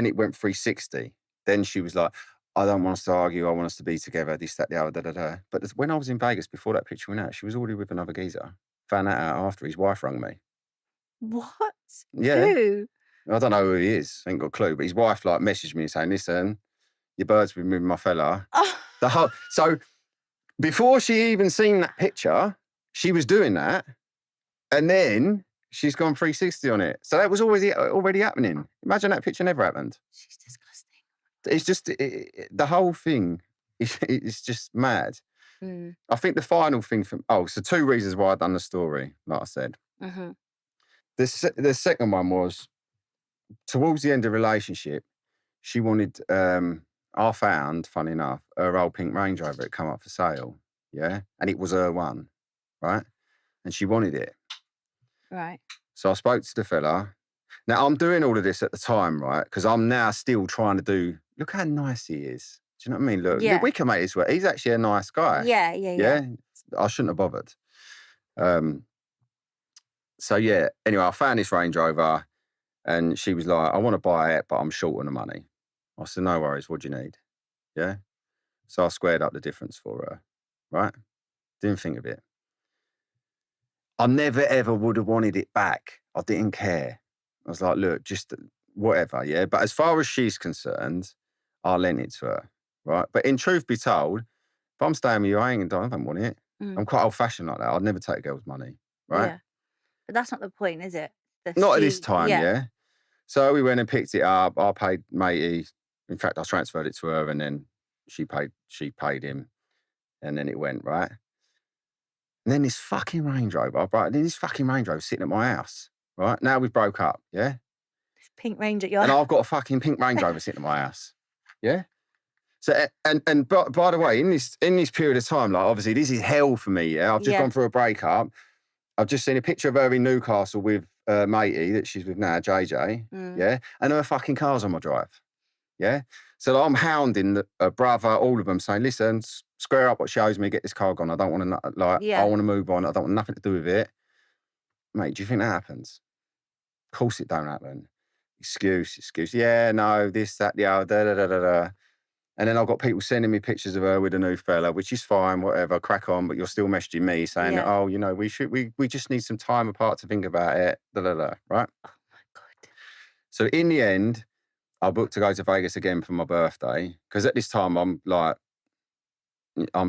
it went 360. Then she was like, I don't want us to argue. I want us to be together. This, that, the other, da, da, da. But when I was in Vegas before that picture went out, she was already with another geezer. Found that out after his wife rang me. What? Yeah. Who? I don't know who he is. Ain't got a clue. But his wife like messaged me saying, listen, your bird's been with my fella. Oh. So before she even seen that picture, she was doing that. And then she's gone 360 on it. So that was already happening. Imagine that picture never happened. She's disgusting. It's just, the whole thing is just mad. Mm. I think the final thing so 2 reasons why I'd done the story, like I said. Mm-hmm. The second one was, towards the end of the relationship, she wanted, I found, funny enough, her old pink Range Rover had come up for sale. Yeah. And it was her one. Right. And she wanted it. Right. So I spoke to the fella. Now, I'm doing all of this at the time, right? Because I'm now still trying to look how nice he is. Do you know what I mean? Look, we can make this work. He's actually a nice guy. Yeah. I shouldn't have bothered. So, yeah, anyway, I found this Range Rover and she was like, I want to buy it, but I'm short on the money. I said, no worries. What do you need? Yeah. So I squared up the difference for her, right? Didn't think of it. I never, ever would have wanted it back. I didn't care. I was like, look, just whatever, yeah? But as far as she's concerned, I lent it to her, right? But in truth be told, if I'm staying with you, I don't want it. Mm. I'm quite old-fashioned like that. I'd never take a girl's money, right? Yeah. But that's not the point, is it? Not at this time, yeah? So we went and picked it up. I paid matey. In fact, I transferred it to her and then she paid him. And then it went, right? And then this fucking Range Rover, right? Then this fucking Range Rover sitting at my house, right? Now we broke up, yeah? This pink Range at your And I've got a fucking pink Range Rover sitting at my house, yeah? So, and by the way, in this period of time, like obviously this is hell for me, yeah? I've just gone through a breakup. I've just seen a picture of her in Newcastle with matey that she's with now, JJ, yeah? And her fucking car's on my drive, yeah? So I'm hounding her brother, all of them, saying, listen, square up what she owes me, get this car gone. I don't want to, I want to move on. I don't want nothing to do with it. Mate, do you think that happens? Of course it don't happen. Excuse. Yeah, no, this, that, the other, da, da, da, da, da. And then I've got people sending me pictures of her with a new fella, which is fine, whatever, crack on, but you're still messaging me saying, oh, you know, we just need some time apart to think about it, da, da, da, right? Oh my God. So in the end, I booked to go to Vegas again for my birthday because at this time I'm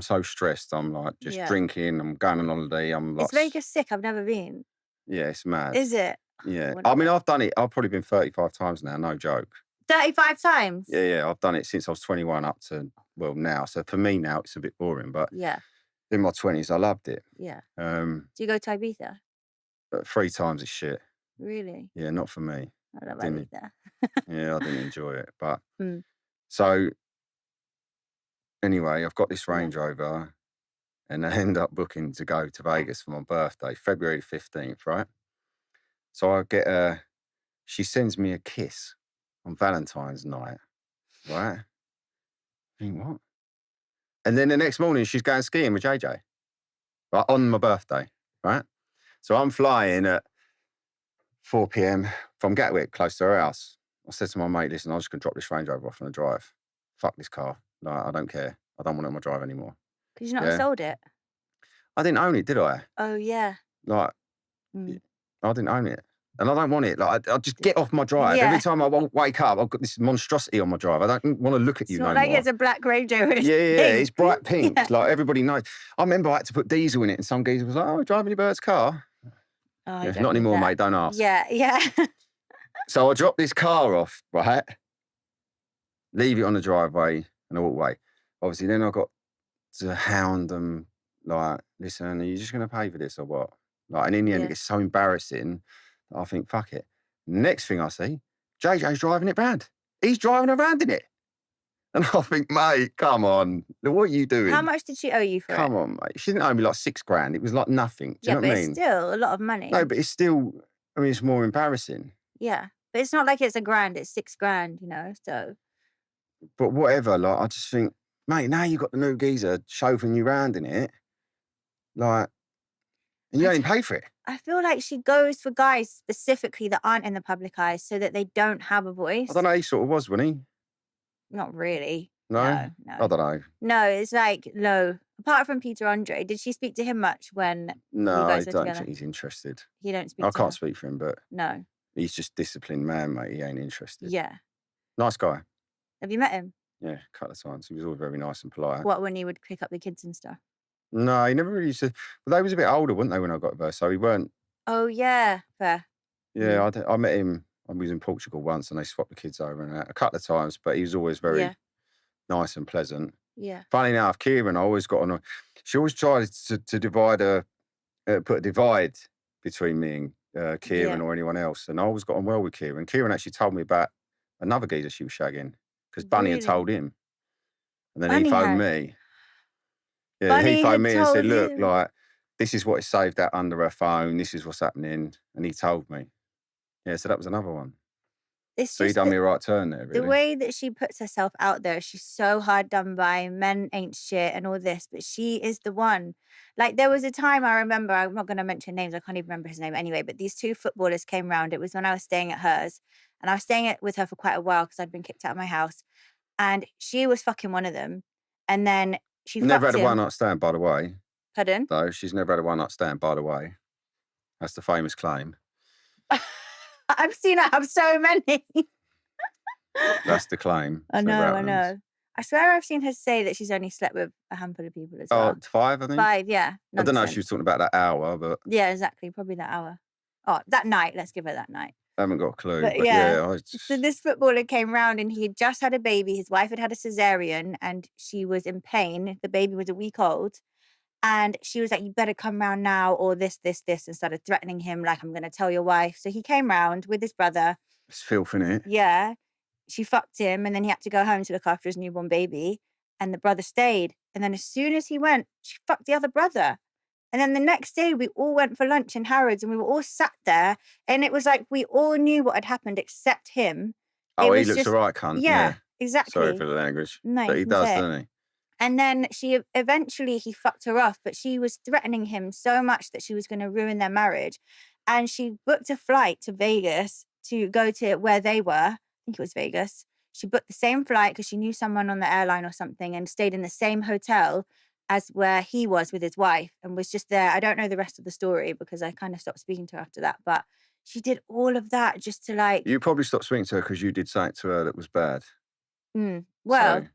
so stressed. I'm like just drinking. I'm going on holiday. I'm like, is Vegas sick? I've never been. Yeah, it's mad. Is it? Yeah. I mean, I've done it. I've probably been 35 times now. No joke. 35 times? Yeah. I've done it since I was 21 up to, now. So for me now, it's a bit boring. But in my 20s, I loved it. Yeah. Do you go to Ibiza? But 3 times is shit. Really? Yeah, not for me. I love Ibiza. Yeah, I didn't enjoy it. But so anyway, I've got this Range Rover and I end up booking to go to Vegas for my birthday, February 15th, right? So I get she sends me a kiss on Valentine's night, right? I think, what? And then the next morning she's going skiing with JJ, right, on my birthday, right? So I'm flying at 4 p.m. from Gatwick, close to her house. I said to my mate, listen, I'm just going to drop this Range Rover off on the drive. Fuck this car. Like, I don't care. I don't want it on my drive anymore. Because you've not sold it? I didn't own it, did I? Oh, yeah. Like, I didn't own it. And I don't want it. Like, I just get off my drive. Yeah. Every time I wake up, I've got this monstrosity on my drive. I don't want to look at It's you not no like more. it's a black Range Rover. Yeah, it's bright pink. Yeah. Like, everybody knows. I remember I had to put diesel in it, and some geezer was like, "Oh, driving your bird's car." Oh, Yeah, not anymore, mate. Don't ask. Yeah. So I dropped this car off, right? Leave it on the driveway and I walk away. Obviously, then I got to hound them, like, listen, are you just going to pay for this or what? Like, and in the end, it gets so embarrassing that I think, fuck it. Next thing I see, JJ's driving it round. He's driving around in it. And I think, mate, come on. What are you doing? How much did she owe you for it? Come on, mate. She didn't owe me like $6,000. It was like nothing. Do you know what I mean? It's still a lot of money. No, but it's still, I mean, it's more embarrassing. Yeah. But it's not like it's $1,000, it's $6,000, you know, so. But whatever, like, I just think, mate, now you've got the new geezer chauffeuring you around in it, like, and you ain't paid for it. I feel like she goes for guys specifically that aren't in the public eye so that they don't have a voice. I don't know, he sort of was, wasn't he? Not really. No? No. I don't know. No, it's like low. Apart from Peter Andre, did she speak to him much when No, you guys I were don't together? think he's interested. You don't speak I to can't her? speak for him, but No. he's just disciplined man, mate. He ain't interested. Yeah. Nice guy. Have you met him? Yeah, a couple of times. He was always very nice and polite. What, when he would pick up the kids and stuff? No, he never really said. But they was a bit older, weren't they, when I got there? So he weren't. Oh, yeah. Fair. Yeah, I met him. I was in Portugal once, and they swapped the kids over and that a couple of times. But he was always very nice and pleasant. Yeah. Funny enough, Kieran, I always got on. She always tried to divide put a divide between me and Kieran or anyone else, and I always got on well with Kieran. Kieran actually told me about another geezer she was shagging because Bunny had told him, and then he phoned me. Yeah, he phoned me and said, "Look, like, this is what is saved out under her phone. This is what's happening," and he told me. Yeah, so that was another one. So he done me a right turn there, really. The way that she puts herself out there, she's so hard done by, men ain't shit and all this, but she is the one. Like, there was a time I remember, I'm not going to mention names, I can't even remember his name anyway, but these two footballers came round. It was when I was staying at hers, and I was staying with her for quite a while because I'd been kicked out of my house, and she was fucking one of them, and then she never fucked had a him. one-night stand, by the way. Pardon? Though, she's never had a one-night stand, by the way. That's the famous claim. I've seen her have so many. That's the claim. I know. I swear I've seen her say that she's only slept with a handful of people as well. 5, I think? 5, yeah. I don't know if she was talking about that hour, but... Yeah, exactly. Probably that hour. Oh, that night. Let's give her that night. I haven't got a clue. But yeah. So this footballer came round and he had just had a baby. His wife had had a cesarean and she was in pain. The baby was a week old. And she was like, you better come round now or this, and started threatening him like, I'm going to tell your wife. So he came round with his brother. It's filth, innit? Yeah. She fucked him and then he had to go home to look after his newborn baby. And the brother stayed. And then as soon as he went, she fucked the other brother. And then the next day we all went for lunch in Harrods and we were all sat there. And it was like we all knew what had happened except him. Oh, he looks a right cunt. Yeah, exactly. Sorry for the language. No, but he does, doesn't he? And then eventually he fucked her off, but she was threatening him so much that she was going to ruin their marriage. And she booked a flight to Vegas to go to where they were. I think it was Vegas. She booked the same flight because she knew someone on the airline or something and stayed in the same hotel as where he was with his wife and was just there. I don't know the rest of the story because I kind of stopped speaking to her after that. But she did all of that just to like... You probably stopped speaking to her because you did something to her that was bad. Well...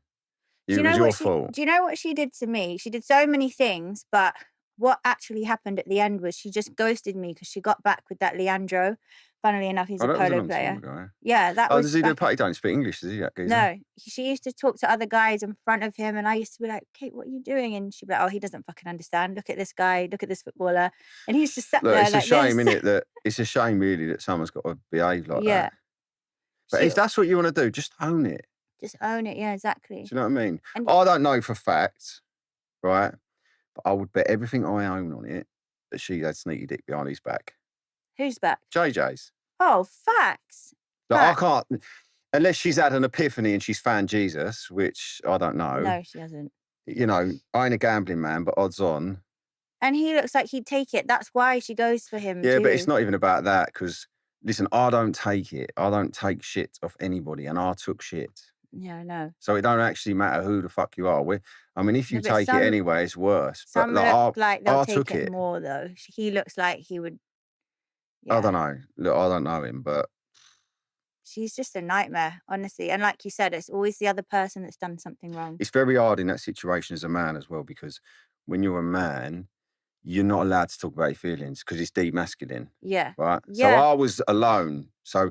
So, it was your fault. Do you know what she did to me? She did so many things, but what actually happened at the end was she just ghosted me because she got back with that Leandro. Funnily enough, he's a polo player. Yeah, that was... Does he do he don't speak English, does he? That geezer? No, she used to talk to other guys in front of him and I used to be like, Kate, what are you doing? And she'd be like, oh, he doesn't fucking understand. Look at this guy. Look at this footballer. And he used to sit there it's like a shame, this. isn't it? That it's a shame, really, that someone's got to behave like that. But if that's what you want to do, just own it. Just own it, yeah, exactly. Do you know what I mean? And I don't know for fact, right? But I would bet everything I own on it that she had sneaky dick behind his back. Whose back? JJ's. Oh, facts. I can't, unless she's had an epiphany and she's found Jesus, which I don't know. No, she hasn't. You know, I ain't a gambling man, but odds on. And he looks like he'd take it. That's why she goes for him. Yeah, but it's not even about that because, listen, I don't take it. I don't take shit off anybody, and I took shit. Yeah, I know. So it don't actually matter who the fuck you are. I mean, if you take it anyway, it's worse. Some but look like they'll take it more, though. He looks like he would Yeah. I don't know. Look, I don't know him, but She's just a nightmare, honestly. And like you said, it's always the other person that's done something wrong. it's very hard in that situation as a man as well, because when you're a man, you're not allowed to talk about your feelings because it's deep masculine, Yeah. right? So Yeah. I was alone. So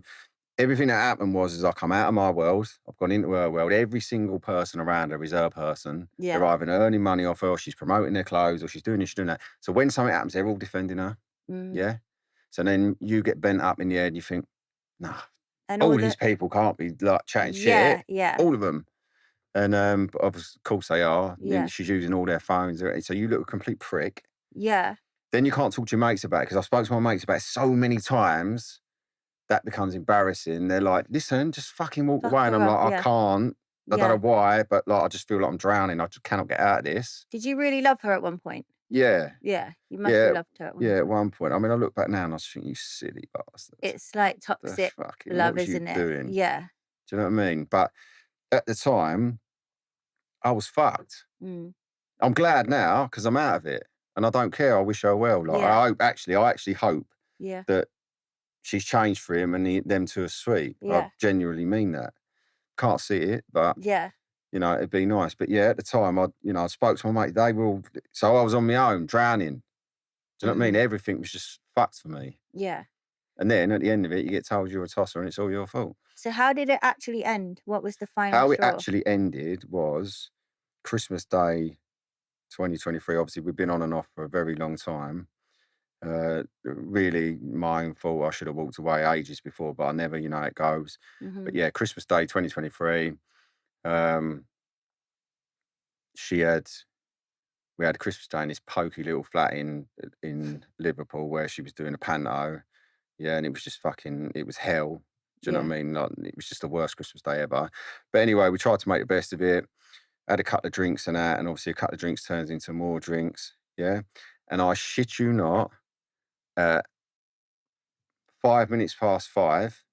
everything that happened was I come out of my world, I've gone into her world. Every single person around her is her person. Yeah. They're either earning money off her, or she's promoting their clothes, or she's doing this, she's doing that. So when something happens, they're all defending her. Yeah. So then you get bent up in the head and you think, nah, And all these people can't be like chatting Yeah. shit. Yeah. All of them. And but of course they are. Yeah. She's using all their phones. So you look a complete prick. Yeah. Then you can't talk to your mates about it, because I've spoken to my mates about it so many times that becomes embarrassing. They're like, listen, just fucking walk Fuck away. And I'm her like, off, I yeah. can't. I Yeah. don't know why, but like I just feel like I'm drowning. I just cannot get out of this. Did you really love her at one point? Yeah. Yeah. You must Yeah. have loved her at one Yeah, at point. one point. I mean, I look back now and I just think, you silly bastards. It's like The toxic fucking, love, what was you isn't it? doing? Yeah. Do you know what I mean? But at the time, I was fucked. I'm glad now because I'm out of it, and I don't care. I wish her well. Like Yeah. I actually hope Yeah. that she's changed for him and them two are sweet. Yeah. I genuinely mean that. Can't see it, but Yeah. you know, it'd be nice. But yeah, at the time, I spoke to my mate. They were all, so I was on my own, drowning. Do you know what I mean? Everything was just fucked for me. Yeah. And then at the end of it, you get told you're a tosser and it's all your fault. So how did it actually end? What was the final How it straw? actually ended was Christmas Day 2023. Obviously, we've been on and off for a very long time. Really my own fault. I should have walked away ages before, but I never, how it goes. But yeah, Christmas Day 2023. We had Christmas Day in this pokey little flat in Liverpool where she was doing a panto. Yeah, and it was just it was hell. Do you know what I mean? Like, it was just the worst Christmas day ever. But anyway, we tried to make the best of it. Had a couple of drinks and that, and obviously a couple of drinks turns into more drinks. Yeah. And I shit you not, 5 minutes past 5,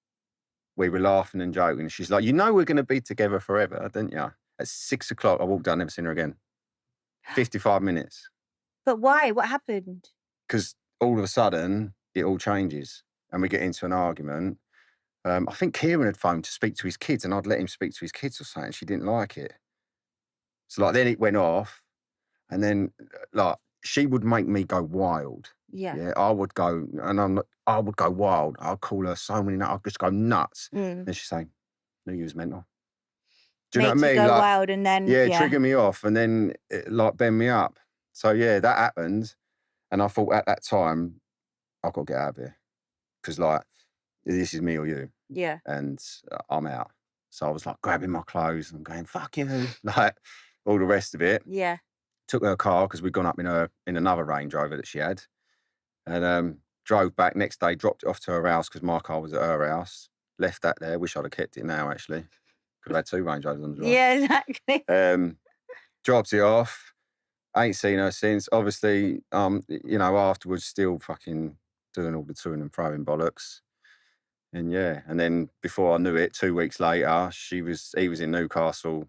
we were laughing and joking. She's like, we're going to be together forever, didn't you? At 6 o'clock, I walked down, never seen her again. 55 minutes. But why? What happened? Because all of a sudden, it all changes and we get into an argument. I think Kieran had phoned to speak to his kids and I'd let him speak to his kids or something. She didn't like it. So like then it went off and then like she would make me go wild. Yeah. I would go and I would go wild. I'd call her so many nuts. I'd just go nuts. And she'd say, no, you was mental. Do you know what I mean? Go like, wild and then trigger me off and then bend me up. So yeah, that happened. And I thought at that time, I've got to get out of here. Because like, this is me or you. Yeah. And I'm out. So I was like grabbing my clothes and going, fuck you. Like all the rest of it. Yeah. Took her car because we'd gone up in another Range Rover that she had. And drove back next day, dropped it off to her house because my car was at her house. Left that there. Wish I'd have kept it now, actually. Could have had 2 Range Rovers on the drive. Yeah, exactly. Dropped it off. Ain't seen her since. Obviously, afterwards still fucking doing all the toing and throwing bollocks. And yeah, and then before I knew it, 2 weeks later, he was in Newcastle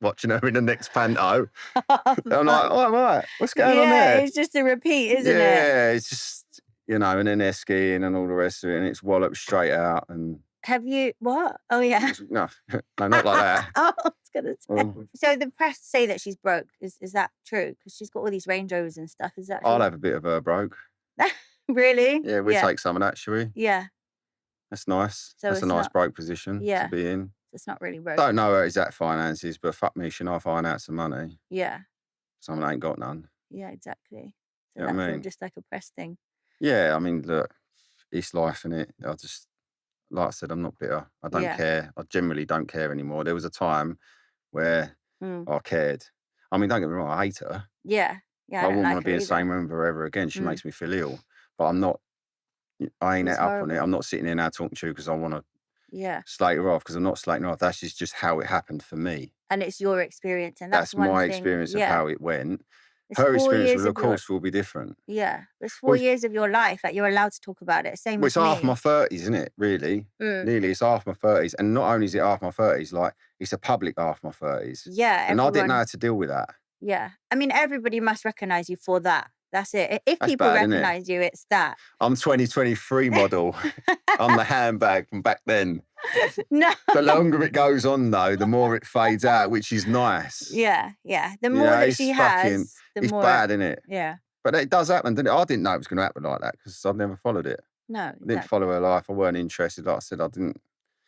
watching her in the next panto. I'm like, oh, right, what's going on there? Yeah, it's just a repeat, isn't it? Yeah, it's just, and then they're skiing and all the rest of it, and it's walloped straight out. And have you, what? Oh, yeah. No, not like that. I was going to say. So the press say that she's broke. Is that true? Because she's got all these Range Rovers and stuff. Is that true? I'll have a bit of her broke. Really? Yeah, we'll take some of that, shall we? Yeah. That's nice. So that's a nice broke position to be in. It's not really broke. Don't know her exact finances, but fuck me, she'll find out some money. Yeah. Someone ain't got none. Yeah, exactly. So you know that's what I all mean? just like a press thing. Yeah, I mean, look, it's life, innit? I just, like I said, I'm not bitter. I don't care. I generally don't care anymore. There was a time where I cared. I mean, don't get me wrong, I hate her. Yeah. Yeah. I wouldn't want to be in the same room with her ever again. She makes me feel ill. But I ain't up on it. I'm not sitting here now talking to you because I want to slate her off, because I'm not slating her off. That's just how it happened for me. And it's your experience. And that's my experience of how it went. Her experience, of course, will be different. Yeah. It's 4 years of your life that you're allowed to talk about it. Same with me. It's half my 30s, isn't it, really? Nearly, it's half my 30s. And not only is it half my 30s, like, it's a public half my 30s. Yeah. And I didn't know how to deal with that. Yeah. I mean, everybody must recognise you for that That's it. If That's people bad, isn't it? recognize you, it's that. I'm 2023 model. I'm the handbag from back then. No. The longer it goes on, though, the more it fades out, which is nice. Yeah. The more that she has, the it's more. bad, isn't it? Yeah. But it does happen, doesn't it? I didn't know it was going to happen like that because I've never followed it. No, I didn't follow her life. I weren't interested. Like I said, I didn't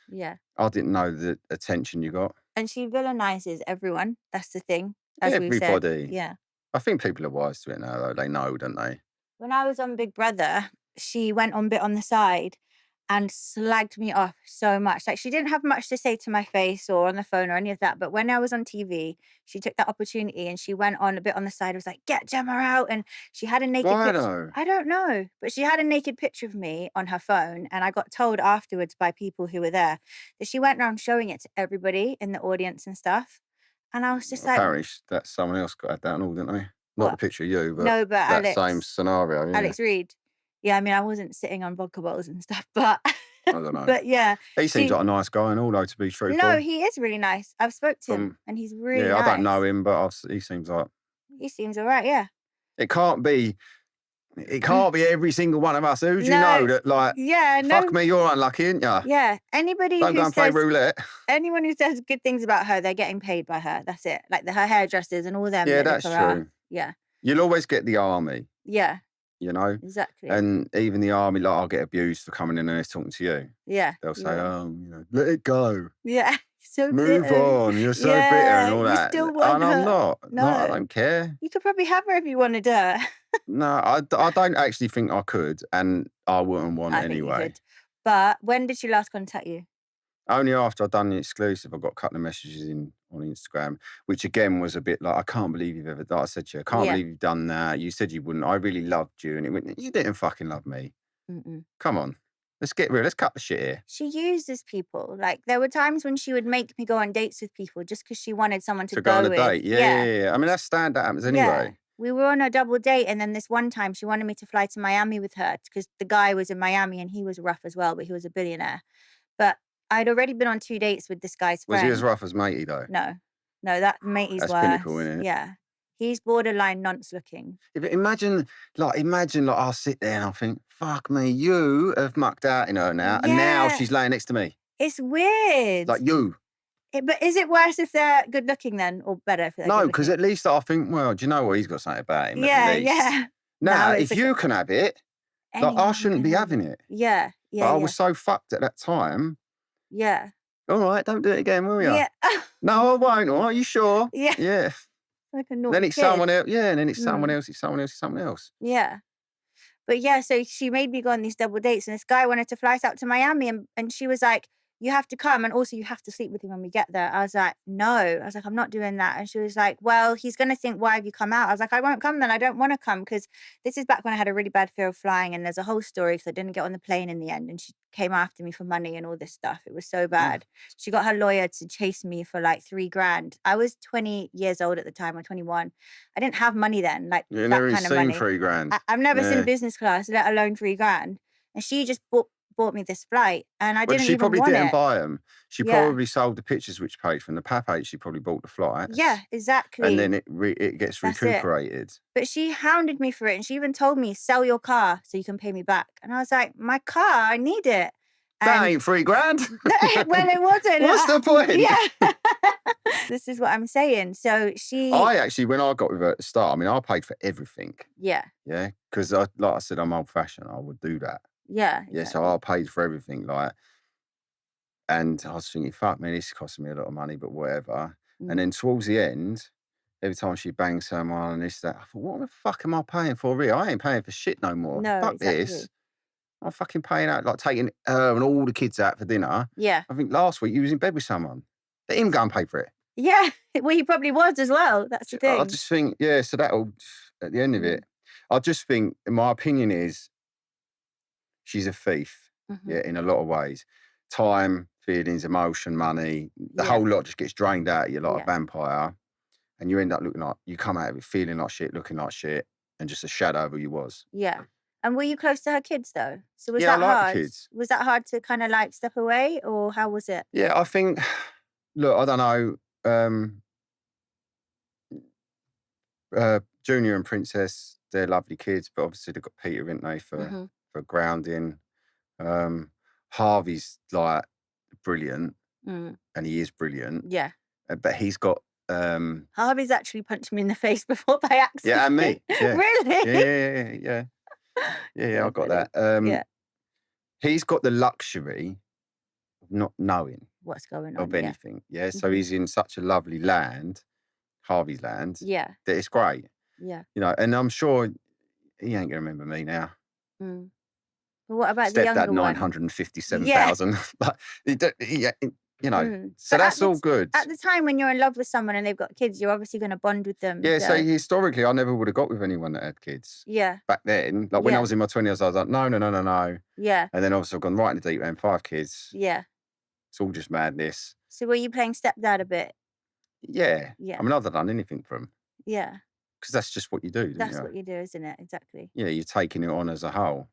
know the attention you got. And she villainizes everyone. That's the thing, as we've said. Everybody. Yeah. I think people are wise to it now, though. They know, don't they? When I was on Big Brother, she went on Bit on the Side and slagged me off so much. Like, she didn't have much to say to my face or on the phone or any of that. But when I was on TV, she took that opportunity and she went on a Bit on the Side. It was like, get Gemma out. And she had a naked Why picture. though? I don't know. But she had a naked picture of me on her phone. And I got told afterwards by people who were there that she went around showing it to everybody in the audience and stuff. And I was just apparently that someone else got that and all, didn't they? Not the picture of you, but, no, but that Alex, same scenario. Yeah. Alex Reed. Yeah, I mean, I wasn't sitting on vodka bottles and stuff, but I don't know. but yeah. He seems like a nice guy and all, though, to be truthful. No, he is really nice. I've spoke to him and he's really nice. I don't know him, but he seems like... He seems all right, yeah. It can't be every single one of us. Who do you know that, like, fuck me, you're unlucky, ain't you? Yeah, anybody Don't who go and play roulette. Anyone who says good things about her, they're getting paid by her. That's it. Like her hairdressers and all them. Yeah, that's true. Yeah. You'll always get the army. Yeah. You know? Exactly. And even the army, like, I'll get abused for coming in and talking to you. Yeah. They'll say, let it go. Yeah. So move bitter. on. You're so bitter and all that. You still want and her. I'm not. No, I don't care. You could probably have her if you wanted her. No, I don't actually think I could, and I wouldn't want I think anyway. you could. But when did she last contact you? Only after I'd done the exclusive, I got a couple of messages on Instagram, which again was a bit like, I can't believe you've ever done. I said to you, I can't believe you've done that. You said you wouldn't. I really loved you. And it went, you didn't fucking love me. Come on. Let's get real. Let's cut the shit here. She uses people. Like, there were times when she would make me go on dates with people just because she wanted someone to go on a with. date. Yeah. I mean, that's standard. That happens anyway. Yeah. We were on a double date, and then this one time she wanted me to fly to Miami with her because the guy was in Miami and he was rough as well, but he was a billionaire. But I'd already been on 2 dates with this guy's friend. Was he as rough as Matey, though? No, that Matey's That's worse. pinnacle, isn't it? Yeah. He's borderline nonce looking. Yeah, but imagine I'll sit there and I'll think, fuck me, you have mucked out in her now, and now she's laying next to me. It's weird. Like you. But is it worse if they're good looking then, or better if they're No, because at least I think, well, do you know what? He's got something about him. Yeah. Now, if you can have it, like, I shouldn't be having it. Yeah. But I was so fucked at that time. Yeah. All right, don't do it again, will you? Yeah. No, I won't. Are you sure? Yeah. Yeah. Like a naughty Then it's kid. someone else. Yeah, and then it's someone else. It's someone else. It's someone else. Yeah. But yeah, so she made me go on these double dates, and this guy wanted to fly us out to Miami, and she was like, you have to come, and also you have to sleep with him when we get there. I was like, no. I was like, I'm not doing that. And she was like, well, he's going to think, why have you come out? I was like, I won't come then. I don't want to come, because this is back when I had a really bad fear of flying, and there's a whole story because I didn't get on the plane in the end, and she came after me for money and all this stuff. It was so bad. She got her lawyer to chase me for like $3,000. I was 20 years old at the time, or 21. I didn't have money then, like that never kind of seen money. $3,000. I've never seen business class, let alone $3,000. And she just bought me this flight, and I didn't even want it. She probably didn't buy them. She Yeah. probably sold the pictures which paid from the page. She probably bought the flights. Yeah, exactly. And then it gets That's it. recuperated. But she hounded me for it, and she even told me, sell your car so you can pay me back. And I was like, my car, I need it. That ain't $3,000. Well, it wasn't. What's the point? Yeah. This is what I'm saying. So I actually, when I got with her at the start, I mean, I paid for everything. Yeah. Yeah. Because like I said, I'm old fashioned. I would do that. Yeah. Yeah. So I paid for everything. And I was thinking, fuck me, this is costing me a lot of money, but whatever. And then towards the end, every time she bangs someone and this, that, I thought, what the fuck am I paying for here? I ain't paying for shit no more. No, fuck exactly. this. I'm fucking paying out, like taking her and all the kids out for dinner. Yeah. I think last week you was in bed with someone. Let him go and pay for it. Yeah. Well, he probably was as well. That's the thing. I just think, yeah, so that'll, at the end of it, I just think, my opinion is, she's a thief, yeah, in a lot of ways. Time, feelings, emotion, money, the whole lot just gets drained out of you like a vampire. And you end up looking like, you come out of it feeling like shit, looking like shit, and just a shadow of who you was. Yeah. And were you close to her kids though? So was Yeah, that I like hard? the kids. Was that hard to kind of like step away, or how was it? Yeah, I think, look, I don't know, Junior and Princess, they're lovely kids, but obviously they've got Peter, haven't they, for grounding. Harvey's like brilliant, and he is brilliant. Yeah. But he's got Harvey's actually punched me in the face before by accident. yeah, and me. Yeah. Really? Yeah, I got that. Yeah. He's got the luxury of not knowing What's going on? of anything. Yeah. So he's in such a lovely land, Harvey's land. Yeah. That it's great. Yeah. You know, and I'm sure he ain't gonna remember me now. But what about the younger Stepdad, one? 957,000. You know, so But that's all good. At the time when you're in love with someone and they've got kids, you're obviously going to bond with them. Yeah, so historically, I never would have got with anyone that had kids. Yeah. Back then, like when I was in my 20s, I was like, no. Yeah. And then obviously I've gone right in the deep end, 5 kids. Yeah. It's all just madness. So were you playing stepdad a bit? Yeah. Yeah. I mean, I've done anything for them. Yeah. Because that's just what you do, That's what you do, isn't it? Exactly. Yeah, you're taking it on as a whole.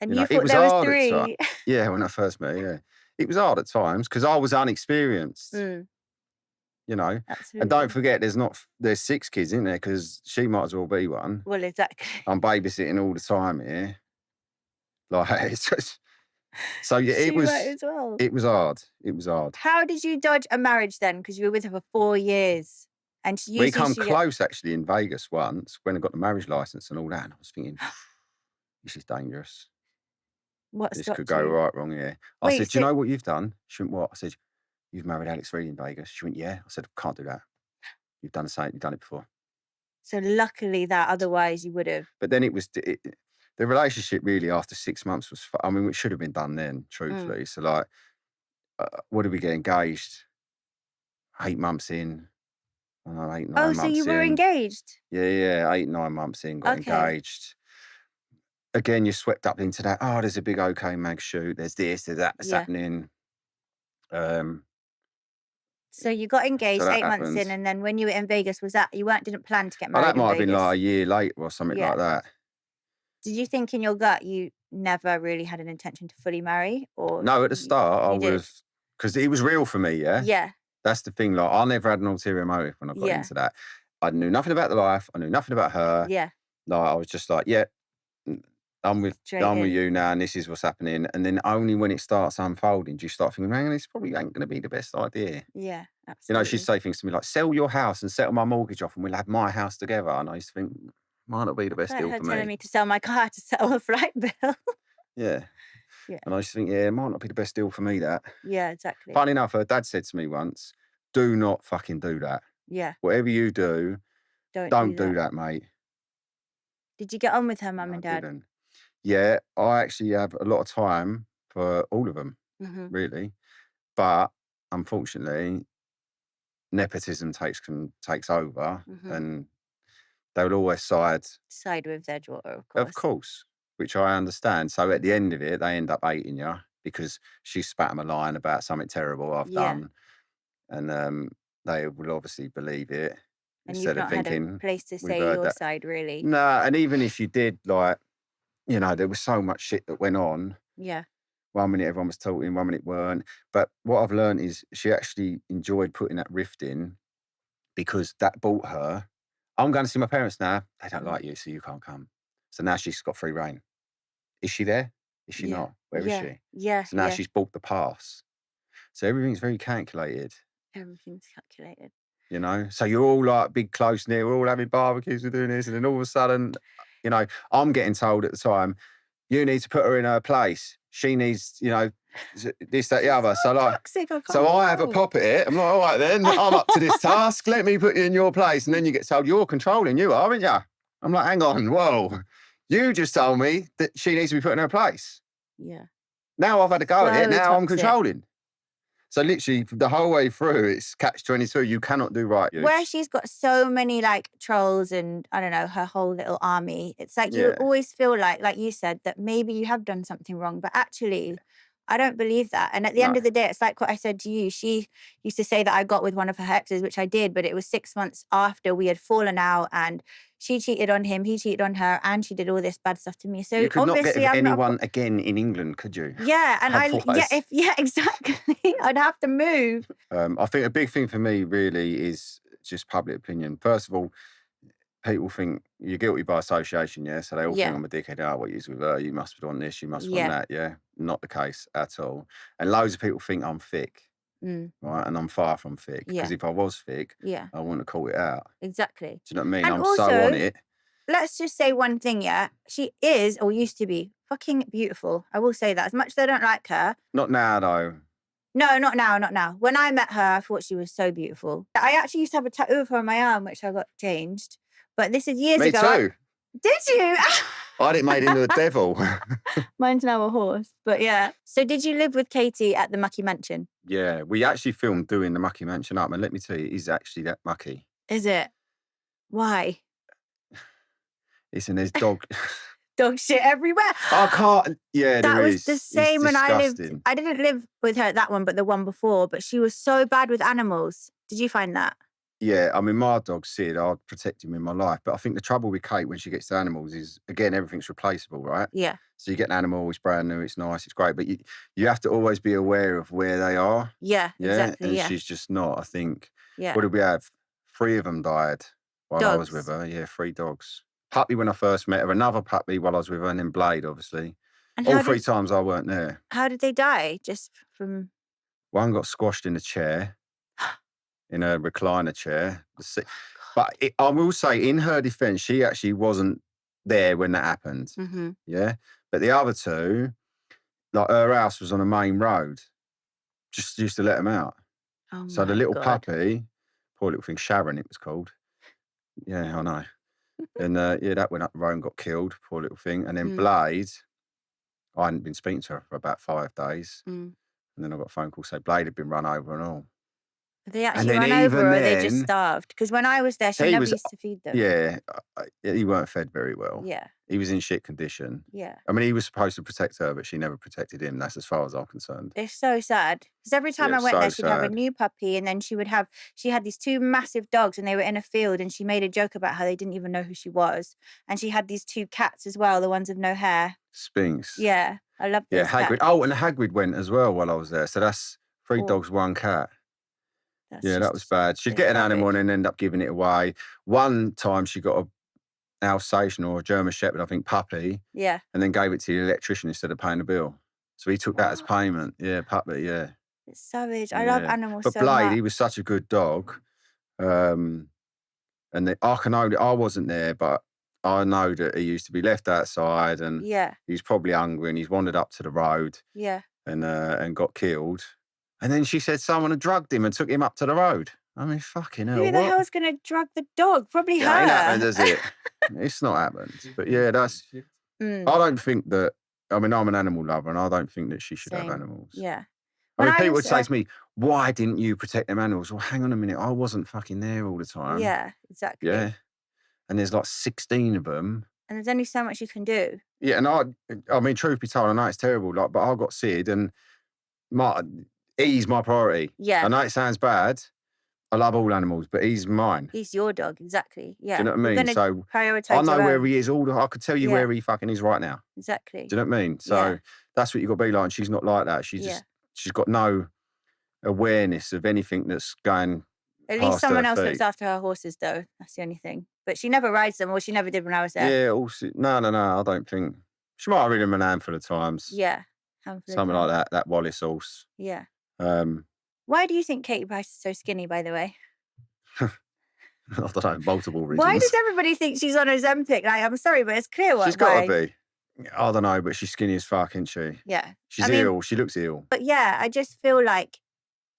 And you thought there was 3. Yeah, when I first met her, yeah. It was hard at times because I was unexperienced. You know, Absolutely. and don't forget, there's 6 kids in there because she might as well be one. Well, exactly. I'm babysitting all the time here. Like, it's just, so yeah, it was. As well. It was hard. It was hard. How did you dodge a marriage then? Because you were with her for 4 years, and We come close actually in Vegas once when I got the marriage license and all that, and I was thinking, this is dangerous. This could go right wrong here. I said, do you know what you've done? She went, what? I said, you've married Alex Reid in Vegas. She went, yeah. I said, can't do that. You've done the same. You've done it before. So luckily that, otherwise you would have. But then it was, the relationship really after 6 months was, I mean, it should have been done then, truthfully. So like, what did we get engaged? 8 months in. I don't know, 8, 9 months in. Oh, so you were engaged? Yeah. 8, 9 months in, got engaged. Again, you're swept up into that. Oh, there's a big OK Mag shoot. There's this, there's that that's happening. So you got engaged 8 months in, and then when you were in Vegas, was that didn't plan to get married? That might have been like a year later or something like that. Did you think in your gut you never really had an intention to fully marry? Or no, at the start I was, because it was real for me. Yeah. That's the thing. Like I never had an ulterior motive when I got into that. I knew nothing about the life. I knew nothing about her. Yeah. Like I was just like, yeah. I'm with you now, and this is what's happening. And then only when it starts unfolding, do you start thinking, man, this probably ain't going to be the best idea. Yeah, absolutely. You know, she'd say things to me like, sell your house and settle my mortgage off, and we'll have my house together. And I used to think, might not be the best deal for me. Telling me to sell my car to settle a flight bill. Yeah. And I used to think, it might not be the best deal for me, that. Yeah, exactly. Funny enough, her dad said to me once, do not fucking do that. Yeah. Whatever you do, don't do that, mate. Did you get on with her mum and dad? Didn't. Yeah, I actually have a lot of time for all of them, really. But unfortunately, nepotism takes over, and they would always side with their daughter, of course, which I understand. So at the end of it, they end up hating you because she spat them a line about something terrible I've done, and they will obviously believe it. And instead you've not of thinking, had a place to say your side, really. No, and even if you did, like, you know, there was so much shit that went on. Yeah. 1 minute everyone was talking, 1 minute weren't. But what I've learned is she actually enjoyed putting that rift in because that bought her. I'm going to see my parents now. They don't like you, so you can't come. So now she's got free reign. Is she there? Is she not? Where is she? Yeah. So now she's bought the pass. So everything's very calculated. Everything's calculated. You know? So you're all like big close knit, we're all having barbecues, we're doing this, and then all of a sudden, you know, I'm getting told at the time, you need to put her in her place. She needs, you know, this, that, the other. So like, so I have a pop at it. I'm like, all right then, I'm up to this task. Let me put you in your place. And then you get told, you're controlling, you are, aren't you? I'm like, hang on, whoa. You just told me that she needs to be put in her place. Yeah. Now I've had a go at it. Now I'm controlling. So literally the whole way through, it's catch-22. You cannot do right. Where she's got so many like trolls and I don't know, her whole little army. It's like you always feel like you said, that maybe you have done something wrong, but actually I don't believe that. And at the end of the day, it's like what I said to you. She used to say that I got with one of her exes, which I did, but it was 6 months after we had fallen out and she cheated on him, he cheated on her, and she did all this bad stuff to me. So you could obviously not get anyone again in England, could you? Yeah, and exactly. I'd have to move. I think a big thing for me really is just public opinion. First of all, people think you're guilty by association, yeah? So they all think Yeah. I'm a dickhead. Oh, what you with her? You must have done this, you must have done Yeah. that, yeah? Not the case at all. And loads of people think I'm thick, Mm. right? And I'm far from thick. Yeah. Because if I was thick, Yeah. I wouldn't have called it out. Exactly. Do you know what I mean? And I'm so on also, it. let's just say one thing, yeah? She is, or used to be, fucking beautiful. I will say that. As much as I don't like her. Not now, though. No, not now, not now. When I met her, I thought she was so beautiful. I actually used to have a tattoo of her on my arm, which I got changed. But this is years Me ago. too. Did you? I didn't made into a devil. Mine's now a horse. But yeah. So did you live with Katie at the Mucky Mansion? Yeah, we actually filmed doing the Mucky Mansion up, and let me tell you, it is actually that mucky. Is it? Why? Listen, there's dog shit everywhere. I can't. Yeah, that there was is. the It's same when I lived. disgusting. I didn't live with her at that one, but the one before. But she was so bad with animals. Did you find that? Yeah, I mean, my dog Sid, I'd protect him in my life. But I think the trouble with Kate when she gets to animals is, again, everything's replaceable, right? Yeah. So you get an animal, it's brand new, it's nice, it's great. But you have to always be aware of where they are. Yeah, Yeah. exactly. And Yeah. she's just not. I think, Yeah. what did we have? 3 of them died while I was with Dogs. her. Yeah, 3 dogs. Puppy when I first met her, another puppy while I was with her, and then Blade, obviously. And All 3 times I weren't there. how did they die? Just from One got squashed in a chair, in a recliner chair. But I will say, in her defense, she actually wasn't there when that happened. mm-hmm. Yeah. But the other 2, like her house was on a main road. Just used to let them out. Oh So the my little God. puppy, poor little thing, Sharon, it was called. Yeah, I know. And yeah, that went up the road and got killed, poor little thing. And then Blade, I hadn't been speaking to her for about 5 days. And then I got a phone call say Blade had been run over and all. Are they And actually then run over, or even are they just then, starved? Because when I was there, she he never was- used to feed them. Yeah, he weren't fed very well. Yeah. He was in shit condition. Yeah. I mean, he was supposed to protect her, but she never protected him. That's as far as I'm concerned. It's so sad. Because every time Yeah, I went so there, she'd have a sad. new puppy, and then she had these 2 massive dogs, and they were in a field, and she made a joke about how they didn't even know who she was. And she had these 2 cats as well, the ones with no hair. Spinks. Yeah. I love Yeah, those Hagrid. cats. Oh, and Hagrid went as well while I was there. So that's 3 Oh. dogs, 1 cat. That's Yeah, that just- was bad. She'd it's get an animal and rubbish. then end up giving it away. One time she got a Alsatian or a German Shepherd, I think, puppy, Yeah. and then gave it to the electrician instead of paying the bill. So he took that as What? payment. Yeah, puppy, yeah. It's savage. I love Yeah. animals But so Blade, much. he was such a good dog. And I wasn't there, but I know that he used to be left outside and Yeah. he was probably hungry and he's wandered up to the road Yeah. and got killed. And then she said someone had drugged him and took him up to the road. I mean, fucking hell. Who the what? hell's going to drug the dog? Probably Yeah, ain't happened, her. has it? It's not happened. But yeah, that's. Mm, I don't think that. I mean, I'm an animal lover, and I don't think that she should have Same. animals. yeah. I mean, When I people was, would say to me, "Why didn't you protect them animals?" Well, hang on a minute. I wasn't fucking there all the time. Yeah, exactly. Yeah. And there's like 16 of them. And there's only so much you can do. Yeah, and I mean, truth be told, I know it's terrible, like, but I got Sid, and he's my priority. Yeah. I know it sounds bad. I love all animals, but he's mine. He's your dog, exactly. Yeah. Do you know what I You're mean? gonna So prioritize I know your where own. he is. I could tell you Yeah. where he fucking is right now. Exactly. Do you know what I mean? So Yeah. that's what you got to be like. And she's not like that. She's Yeah. she's got no awareness of anything that's going. At past least someone her else looks feet. after her horses, though. That's the only thing. But she never rides them, or she never did when I was there. Yeah. Also, no. I don't think she might have ridden him an handful of times. Yeah. Something like that. That Wallace horse. Yeah. Um, Why do you think Katie Price is so skinny, by the way? I don't know, multiple reasons. Why does everybody think she's on Ozempic? Like, I'm sorry, but it's clear why. She's got to be. I don't know, but she's skinny as fuck, isn't she? Yeah. She's I mean- ill. She looks ill. But yeah, I just feel like,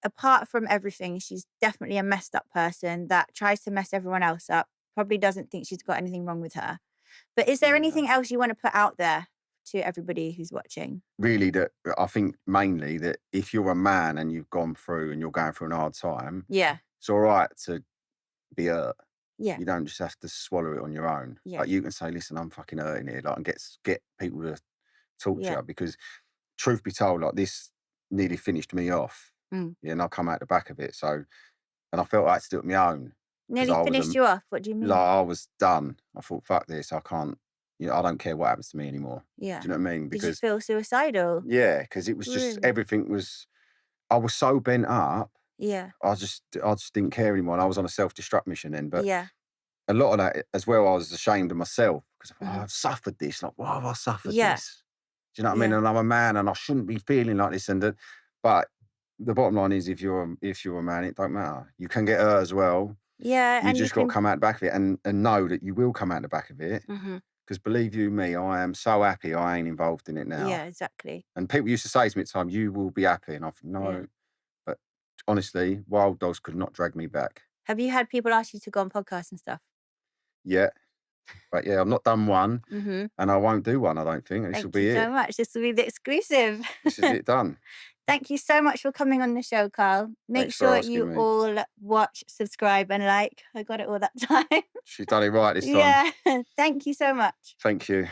apart from everything, she's definitely a messed up person that tries to mess everyone else up. Probably doesn't think she's got anything wrong with her. But is there Yeah. anything else you want to put out there to everybody who's watching? Really, that I think mainly that if you're a man and you've gone through and you're going through an hard time, Yeah. it's all right to be hurt. Yeah. You don't just have to swallow it on your own. Yeah. Like you can say, "Listen, I'm fucking hurting here," like, and get people to talk to Yeah. you, because truth be told, like, this nearly finished me off. Mm. Yeah, and I come out the back of it. So, and I felt I had to do it on my own. Nearly I was finished you off. What do you mean? Like, I was done. I thought, fuck this. I can't. I don't care what happens to me anymore. Yeah. Do you know what I mean? Did you Because feel suicidal? yeah, because it was just Really? everything was. I was so bent up. Yeah. I just didn't care anymore. And I was on a self-destruct mission then. But Yeah. a lot of that as well, I was ashamed of myself because Mhm. I've suffered this. Like, why have I suffered Yeah. this? Do you know what I mean? Yeah. And I'm a man, and I shouldn't be feeling like this. But the bottom line is, if you're a man, it don't matter. You can get hurt as well. Yeah, You and you just got to can. come out the back of it and know that you will come out the back of it. Mhm. Because believe you me, I am so happy I ain't involved in it now. Yeah, exactly. And people used to say to me at the time, "You will be happy," and I think, no. Yeah. But honestly, wild dogs could not drag me back. Have you had people ask you to go on podcasts and stuff? Yeah. But yeah, I've not done one, Mhm. and I won't do one, I don't think. This will Thank you be so it. much. This will be the exclusive. This is it done. Thank you so much for coming on the show, Carl. Make Thanks for sure asking you me. all watch, subscribe, and like. I got it all that time. She's done it right this time. Yeah. Thank you so much. Thank you.